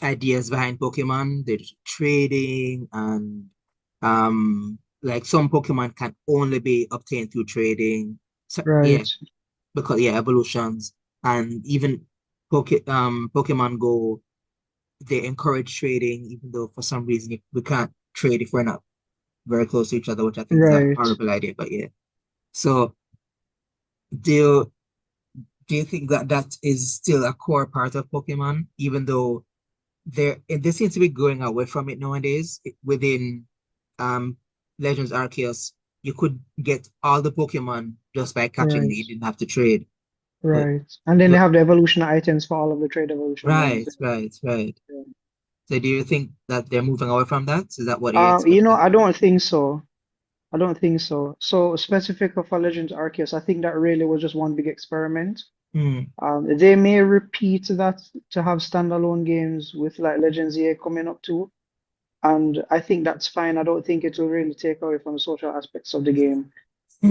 [SPEAKER 1] ideas behind Pokemon. There's trading and like some Pokemon can only be obtained through trading. So yeah,
[SPEAKER 2] Right,
[SPEAKER 1] because yeah, evolutions and even Pokemon Go, they encourage trading, even though for some reason we can't trade if we're not very close to each other, which I think is a
[SPEAKER 2] right.
[SPEAKER 1] horrible idea, but yeah. So do you do you think that that is still a core part of Pokemon, even though they seem to be going away from it nowadays? Within um Legends Arceus, you could get all the Pokemon just by catching it.
[SPEAKER 2] Right,
[SPEAKER 1] You didn't have to trade. But,
[SPEAKER 2] right. And then they
[SPEAKER 1] but
[SPEAKER 2] have the evolution items for all of the trade evolution ones.
[SPEAKER 1] right.
[SPEAKER 2] Yeah.
[SPEAKER 1] So do you think that they're moving away from that? Is that what you're expecting?
[SPEAKER 2] I don't think so. I don't think so. So specific for Legends Arceus, I think that really was just one big experiment.
[SPEAKER 1] Hmm.
[SPEAKER 2] They may repeat that to have standalone games with like Legends EA coming up too. And I think that's fine. I don't think it will really take away from the social aspects of the game.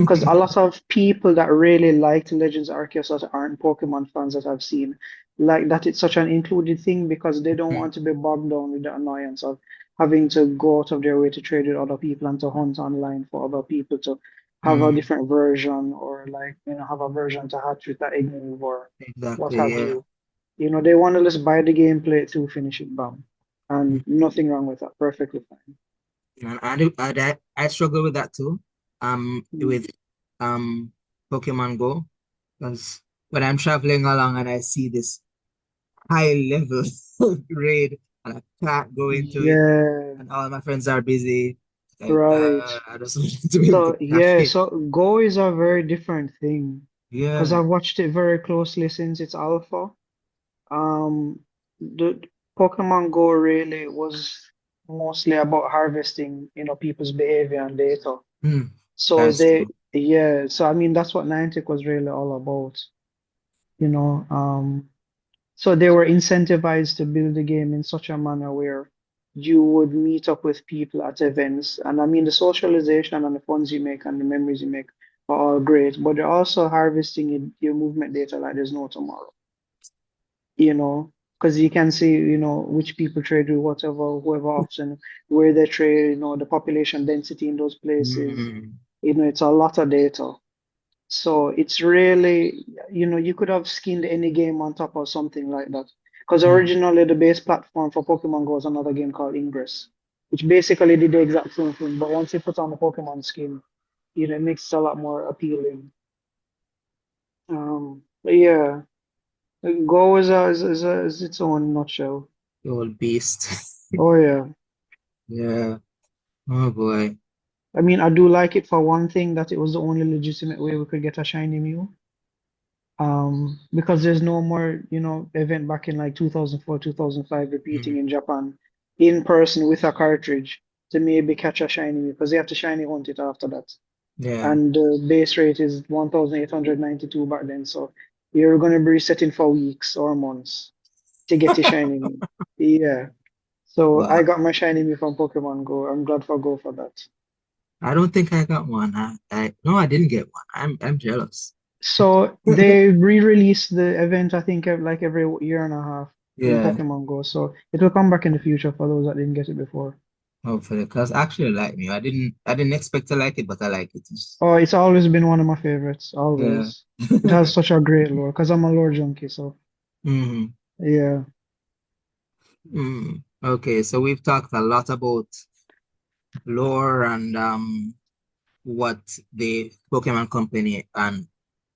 [SPEAKER 2] Because a lot of people that really liked Legends Arceus that aren't Pokemon fans that I've seen, like that it's such an included thing because they don't want to be bogged down with the annoyance of having to go out of their way to trade with other people and to hunt online for other people to have a
[SPEAKER 1] Hmm.
[SPEAKER 2] different version or like, have a version to hatch with that egg move or what
[SPEAKER 1] Exactly,
[SPEAKER 2] have
[SPEAKER 1] yeah.
[SPEAKER 2] you. They want to just buy the game, play it through, finish it, bam. And nothing wrong with that. Perfectly fine.
[SPEAKER 1] And I struggle with that too.
[SPEAKER 2] Mm.
[SPEAKER 1] With um Pokemon Go, because when I'm traveling along and I see this high level raid and I can't go into it,
[SPEAKER 2] Yeah,
[SPEAKER 1] and all my friends are busy, like
[SPEAKER 2] right.
[SPEAKER 1] I just want to be able to
[SPEAKER 2] So
[SPEAKER 1] cash
[SPEAKER 2] yeah,
[SPEAKER 1] in.
[SPEAKER 2] so Go is a very different thing because
[SPEAKER 1] Yeah.
[SPEAKER 2] I've watched it very closely since its alpha. The Pokemon Go really was mostly about harvesting, people's behavior and data.
[SPEAKER 1] Hmm.
[SPEAKER 2] So
[SPEAKER 1] That's
[SPEAKER 2] they,
[SPEAKER 1] true.
[SPEAKER 2] yeah, so I mean that's what Niantic was really all about, you know. So they were incentivized to build the game in such a manner where you would meet up with people at events. And I mean, the socialization and the funds you make and the memories you make are all great, but they're also harvesting your movement data like there's no tomorrow, because you can see, which people trade with whatever, whoever option, where they trade, the population density in those places.
[SPEAKER 1] Hmm.
[SPEAKER 2] It's a lot of data. So it's really, you could have skinned any game on top of something like that. Because
[SPEAKER 1] Hmm.
[SPEAKER 2] originally the base platform for Pokemon Go was another game called Ingress, which basically did the exact same thing. But once you put on the Pokemon skin, it makes it a lot more appealing. But yeah, Go is its own nutshell.
[SPEAKER 1] The old beast.
[SPEAKER 2] Oh yeah.
[SPEAKER 1] Yeah. Oh boy.
[SPEAKER 2] I mean, I do like it for one thing that it was the only legitimate way we could get a shiny Mew. Because there's no more, event back in like 2004, 2005 repeating
[SPEAKER 1] Mhm.
[SPEAKER 2] in Japan in person with a cartridge to maybe catch a shiny because they have to shiny hunt it after that.
[SPEAKER 1] Yeah.
[SPEAKER 2] And the base rate is 1,892 back then. So you're going to be resetting for weeks or months to get your shiny me. Yeah. So I
[SPEAKER 1] Wow.
[SPEAKER 2] got my shiny me from Pokemon Go. I'm glad for Go for that.
[SPEAKER 1] I don't think I got one. No, I didn't get one. I'm jealous.
[SPEAKER 2] So they re-release the event, I think, like every year and a half in
[SPEAKER 1] Yeah,
[SPEAKER 2] Pokemon Go. So it will come back in the future for those that didn't get it before.
[SPEAKER 1] hopefully, because I actually like me. I didn't expect to like it, but I like it.
[SPEAKER 2] Oh, it's always been one of my favorites,
[SPEAKER 1] Yeah.
[SPEAKER 2] always. It has such a great lore because I'm a lore junkie. So
[SPEAKER 1] hmm
[SPEAKER 2] yeah.
[SPEAKER 1] Okay, so we've talked a lot about lore and what the Pokemon Company and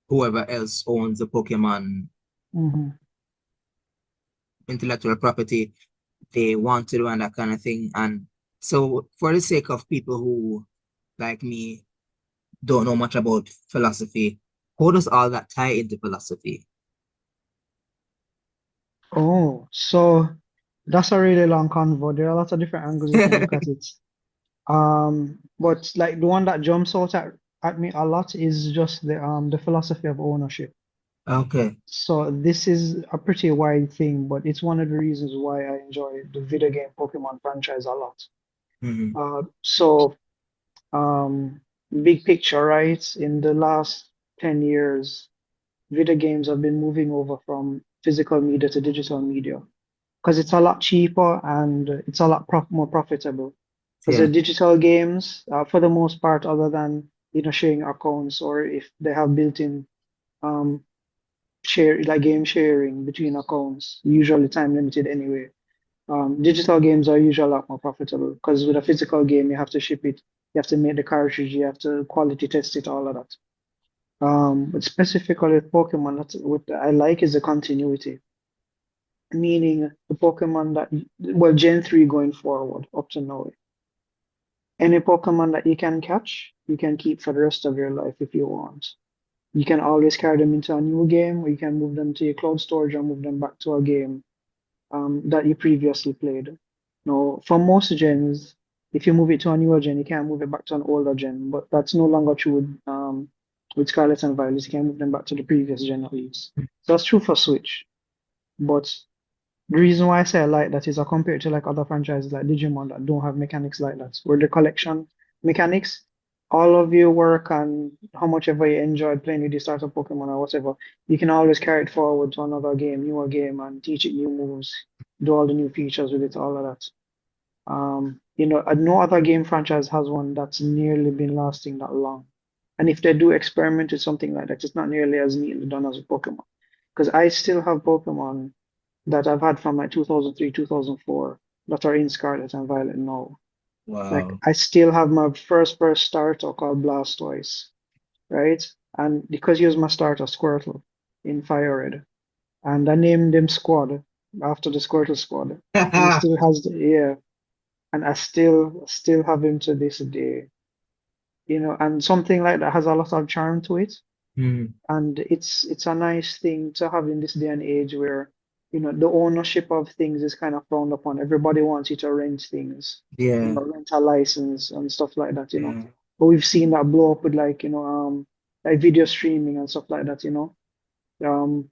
[SPEAKER 1] whoever else owns the Pokemon
[SPEAKER 2] Hmm.
[SPEAKER 1] intellectual property they want to do and that kind of thing. And so, for the sake of people who, like me, don't know much about philosophy, how does all that tie into philosophy?
[SPEAKER 2] Oh, so that's a really long convo. There are lots of different angles we can look at it. But like the one that jumps out at me a lot is just the philosophy of ownership.
[SPEAKER 1] Okay.
[SPEAKER 2] So this is a pretty wide thing, but it's one of the reasons why I enjoy the video game Pokemon franchise a lot.
[SPEAKER 1] hmm
[SPEAKER 2] So um, big picture, right? In the last 10 years, video games have been moving over from physical media to digital media because it's a lot cheaper and it's a lot more profitable. Because the
[SPEAKER 1] Yeah.
[SPEAKER 2] digital games, for the most part, other than sharing accounts or if they have built-in um, share like game sharing between accounts, usually time limited anyway. Digital games are usually a lot more profitable because with a physical game, you have to ship it, you have to make the cartridge, you have to quality test it, all of that. But specifically with Pokemon, that's what I like is the continuity, meaning the Pokemon that, well, Gen 3 going forward up to now, any Pokemon that you can catch, you can keep for the rest of your life if you want. You can always carry them into a new game, or you can move them to your cloud storage or move them back to a game that you previously played. Now, for most gens, if you move it to a newer gen, you can't move it back to an older gen, but that's no longer true with Scarlet and Violet. You can move them back to the previous gen at least. So that's true for Switch. But the reason why I say I like that is I compare it to like other franchises like Digimon that don't have mechanics like that, where the collection mechanics, all of your work and how much ever you enjoyed playing with the starter Pokemon or whatever, you can always carry it forward to another game, newer game, and teach it new moves, do all the new features with it, all of that. No other game franchise has one that's nearly been lasting that long. And if they do experiment with something like that, it's not nearly as neatly done as a Pokemon. Because I still have Pokemon that I've had from like 2003, 2004 that are in Scarlet and Violet now. Like
[SPEAKER 1] Wow.
[SPEAKER 2] I still have my first starter called Blastoise, right? And because he was my starter, Squirtle in Fire Red. And I named him Squad after the Squirtle Squad. And he still has yeah, and I still have him to this day. And something like that has a lot of charm to it.
[SPEAKER 1] Mhm.
[SPEAKER 2] And it's a nice thing to have in this day and age where, the ownership of things is kind of frowned upon. Everybody wants you to rent things,
[SPEAKER 1] Yeah.
[SPEAKER 2] rent a license and stuff like that.
[SPEAKER 1] Yeah.
[SPEAKER 2] But we've seen that blow up with like video streaming and stuff like that. Um,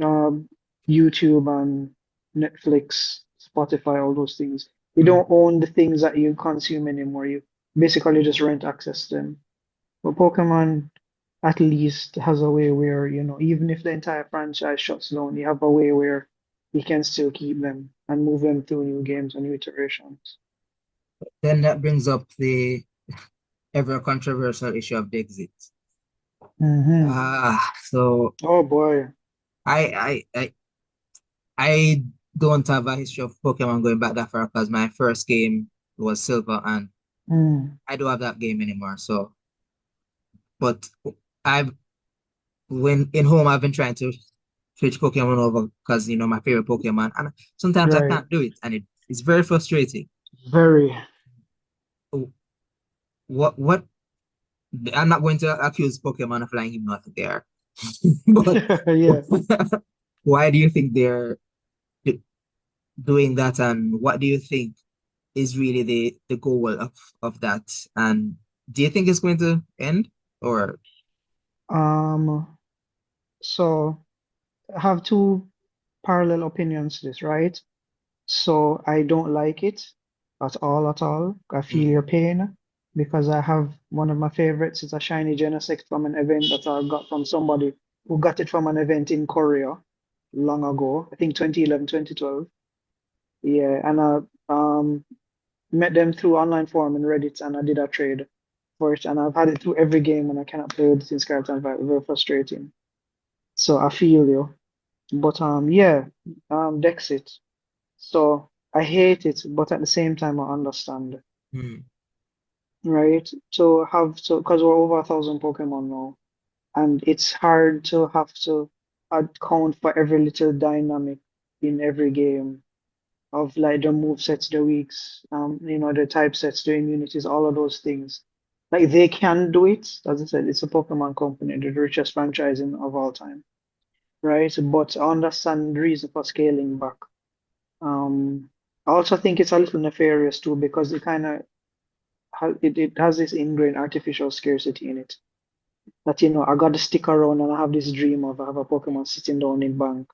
[SPEAKER 2] um, YouTube and Netflix, Spotify, all those things. You
[SPEAKER 1] Mm.
[SPEAKER 2] don't own the things that you consume anymore. You basically just rent access to them. But Pokemon at least has a way where, even if the entire franchise shuts down, you have a way where you can still keep them and move them through new games and new iterations.
[SPEAKER 1] Then that brings up the ever controversial issue of the exit.
[SPEAKER 2] Hmm.
[SPEAKER 1] So
[SPEAKER 2] Oh boy.
[SPEAKER 1] I don't have a history of Pokemon going back that far because my first game was Silver and
[SPEAKER 2] Mm,
[SPEAKER 1] I don't have that game anymore. So, but I've when in home I've been trying to switch Pokemon over because my favorite Pokemon, and sometimes I
[SPEAKER 2] right.
[SPEAKER 1] can't do it, and it's very frustrating.
[SPEAKER 2] Very.
[SPEAKER 1] What I'm not going to accuse Pokemon of lying, nothing there. But
[SPEAKER 2] Yeah.
[SPEAKER 1] why do you think they're doing that, and what do you think is really the goal of that? And do you think it's going to end or
[SPEAKER 2] Um, so I have two parallel opinions to this, right? So I don't like it at all. I feel your
[SPEAKER 1] mm,
[SPEAKER 2] pain because I have one of my favorites. It's a shiny Genesect from an event that I got from somebody who got it from an event in Korea long ago. I think 2011, 2012. Yeah, and I met them through online forum and Reddit, and I did a trade for it, and I've had it through every game, and I cannot play with it since character and very frustrating. So I feel you, but yeah, Dexit. So I hate it, but at the same time I understand,
[SPEAKER 1] mm,
[SPEAKER 2] right? To have to because we're over 1,000 Pokemon now, and it's hard to have to account for every little dynamic in every game of like the move sets, the weaks, the type sets, the immunities, all of those things. Like they can do it. As I said, it's a Pokemon company, the richest franchising of all time, right? But I understand the reason for scaling back. I also think it's a little nefarious too because it kind of it has this ingrained artificial scarcity in it. That I got to stick around and I have this dream of I have a Pokemon sitting down in bank,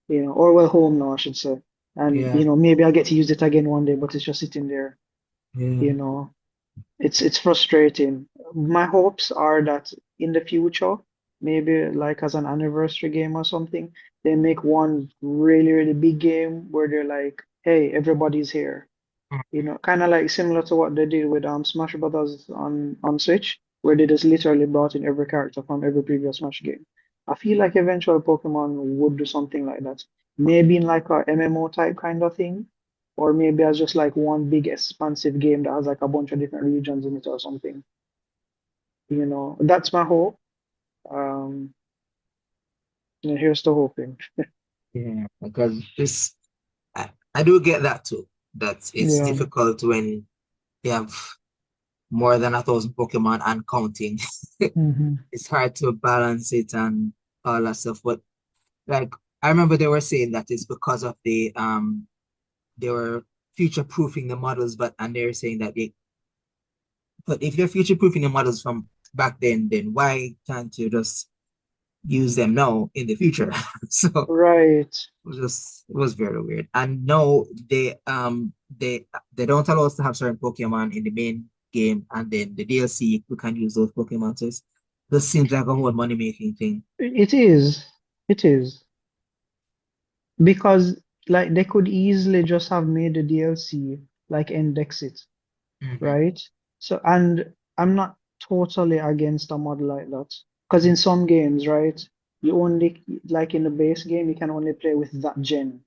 [SPEAKER 2] or well home now I should say, and
[SPEAKER 1] yeah,
[SPEAKER 2] maybe I get to use it again one day, but it's just sitting there.
[SPEAKER 1] yeah,
[SPEAKER 2] You know, it's frustrating. My hopes are that in the future, maybe like as an anniversary game or something, they make one really really big game where they're like, hey, everybody's here. Kind of like similar to what they did with Smash Brothers on Switch, where they just literally brought in every character from every previous Smash game. I feel like eventually Pokemon would do something like that. Maybe in like a MMO type kind of thing, or maybe as just like one big expansive game that has like a bunch of different regions in it or something. That's my hope. Um, and here's the hoping.
[SPEAKER 1] yeah. Because I do get that too. That it's
[SPEAKER 2] Yeah.
[SPEAKER 1] difficult when you have more than 1,000 Pokemon and counting.
[SPEAKER 2] Hmm.
[SPEAKER 1] It's hard to balance it and all that stuff. But like I remember they were saying that it's because of they were future proofing the models, and they're saying that but if you're future proofing the models from back then why can't you just use them now in the future? So
[SPEAKER 2] Right.
[SPEAKER 1] it was very weird. And no, they don't allow us to have certain Pokemon in the main game, and then the DLC we can use those Pokemon. So this seems like a whole money making thing.
[SPEAKER 2] It is. It is. Because like they could easily just have made the DLC like index it,
[SPEAKER 1] Hmm.
[SPEAKER 2] right? So and I'm not totally against a mod like that. Because in some games, right, you only like in the base game you can only play with that gen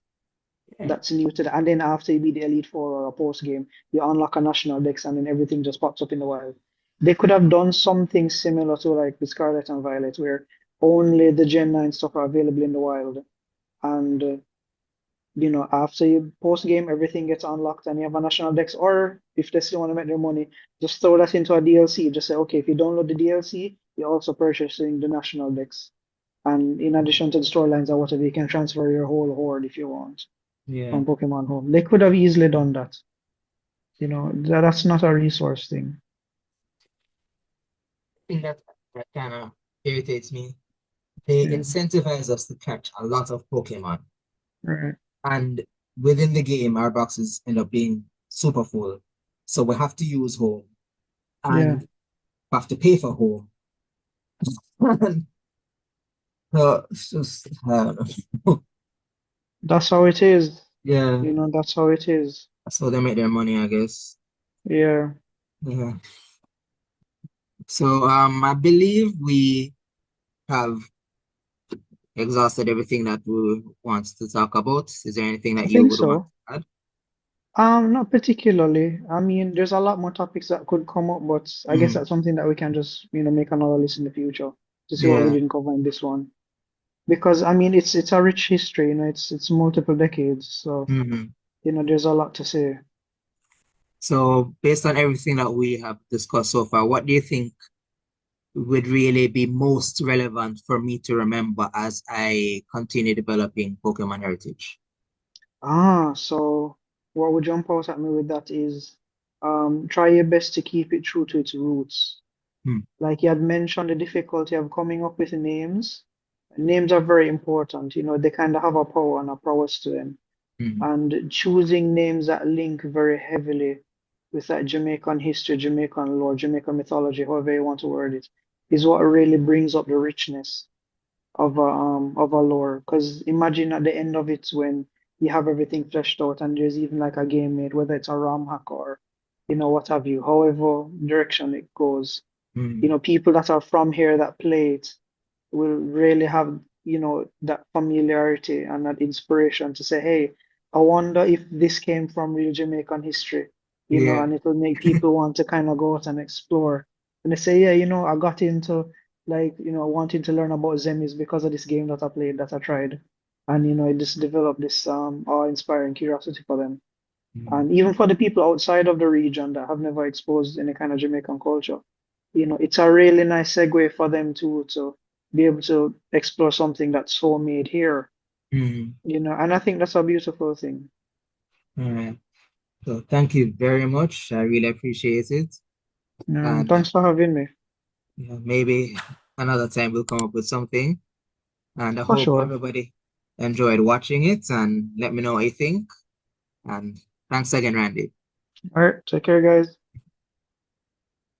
[SPEAKER 1] Yeah.
[SPEAKER 2] that's new to that. And then after you beat the Elite Four or a post game, you unlock a national dex and then everything just pops up in the wild. They could have done something similar to like the Scarlet and Violet, where only the Gen 9 stuff are available in the wild. And after you post game, everything gets unlocked and you have a national dex. Or if they still want to make their money, just throw that into a DLC. Just say, okay, if you download the DLC, you're also purchasing the national dex. And in addition to the storylines or whatever, you can transfer your whole horde if you want
[SPEAKER 1] Yeah.
[SPEAKER 2] from Pokemon Home. They could have easily done that. That's not a resource thing.
[SPEAKER 1] Thing that kind of irritates me. They
[SPEAKER 2] Yeah.
[SPEAKER 1] incentivize us to catch a lot of Pokemon.
[SPEAKER 2] Right.
[SPEAKER 1] And within the game, our boxes end up being super full. So we have to use home
[SPEAKER 2] Yeah.
[SPEAKER 1] and have to pay for home. And so it's just, I don't know.
[SPEAKER 2] That's how it is.
[SPEAKER 1] Yeah,
[SPEAKER 2] That's how it is.
[SPEAKER 1] that's how they make their money, I guess.
[SPEAKER 2] Yeah.
[SPEAKER 1] Yeah. So I believe we have exhausted everything that we want to talk about. Is there anything
[SPEAKER 2] I
[SPEAKER 1] that you
[SPEAKER 2] think
[SPEAKER 1] would want
[SPEAKER 2] so.
[SPEAKER 1] to add?
[SPEAKER 2] Not particularly. I mean, there's a lot more topics that could come up, but I guess
[SPEAKER 1] Mm,
[SPEAKER 2] that's something that we can just, make another list in the future to see what we
[SPEAKER 1] yeah.
[SPEAKER 2] didn't cover in this one. Because I mean, it's a rich history, it's multiple decades, so
[SPEAKER 1] Hmm.
[SPEAKER 2] there's a lot to say.
[SPEAKER 1] So based on everything that we have discussed so far, what do you think would really be most relevant for me to remember as I continue developing Pokemon heritage?
[SPEAKER 2] So what would jump out at me with that is try your best to keep it true to its roots.
[SPEAKER 1] Hmm,
[SPEAKER 2] Like you had mentioned, the difficulty of coming up with names. Names are very important. They kind of have a power and a prowess to them.
[SPEAKER 1] hmm,
[SPEAKER 2] And choosing names that link very heavily with that Jamaican history, Jamaican lore, Jamaican mythology, however you want to word it, is what really brings up the richness of a lore. Because imagine at the end of it when you have everything fleshed out and there's even like a game made, whether it's a ROM hack or what have you, however direction it goes.
[SPEAKER 1] hmm.
[SPEAKER 2] People that are from here that play it will really have, that familiarity and that inspiration to say, hey, I wonder if this came from real Jamaican history,
[SPEAKER 1] Yeah.
[SPEAKER 2] and it will make people want to kind of go out and explore. And they say, yeah, I got into like, wanting to learn about Zemis because of this game that I played, that I tried. And, it just developed this awe-inspiring curiosity for them.
[SPEAKER 1] Hmm,
[SPEAKER 2] And even for the people outside of the region that have never exposed any kind of Jamaican culture, it's a really nice segue for them to be able to explore something that's so made here,
[SPEAKER 1] hmm.
[SPEAKER 2] and I think that's a beautiful thing.
[SPEAKER 1] All right. So thank you very much. I really appreciate it. And
[SPEAKER 2] Thanks for having me.
[SPEAKER 1] maybe another time we'll come up with something. And I
[SPEAKER 2] For
[SPEAKER 1] hope
[SPEAKER 2] sure.
[SPEAKER 1] everybody enjoyed watching it and let me know what you think. And thanks again, Randy.
[SPEAKER 2] All right, take care, guys.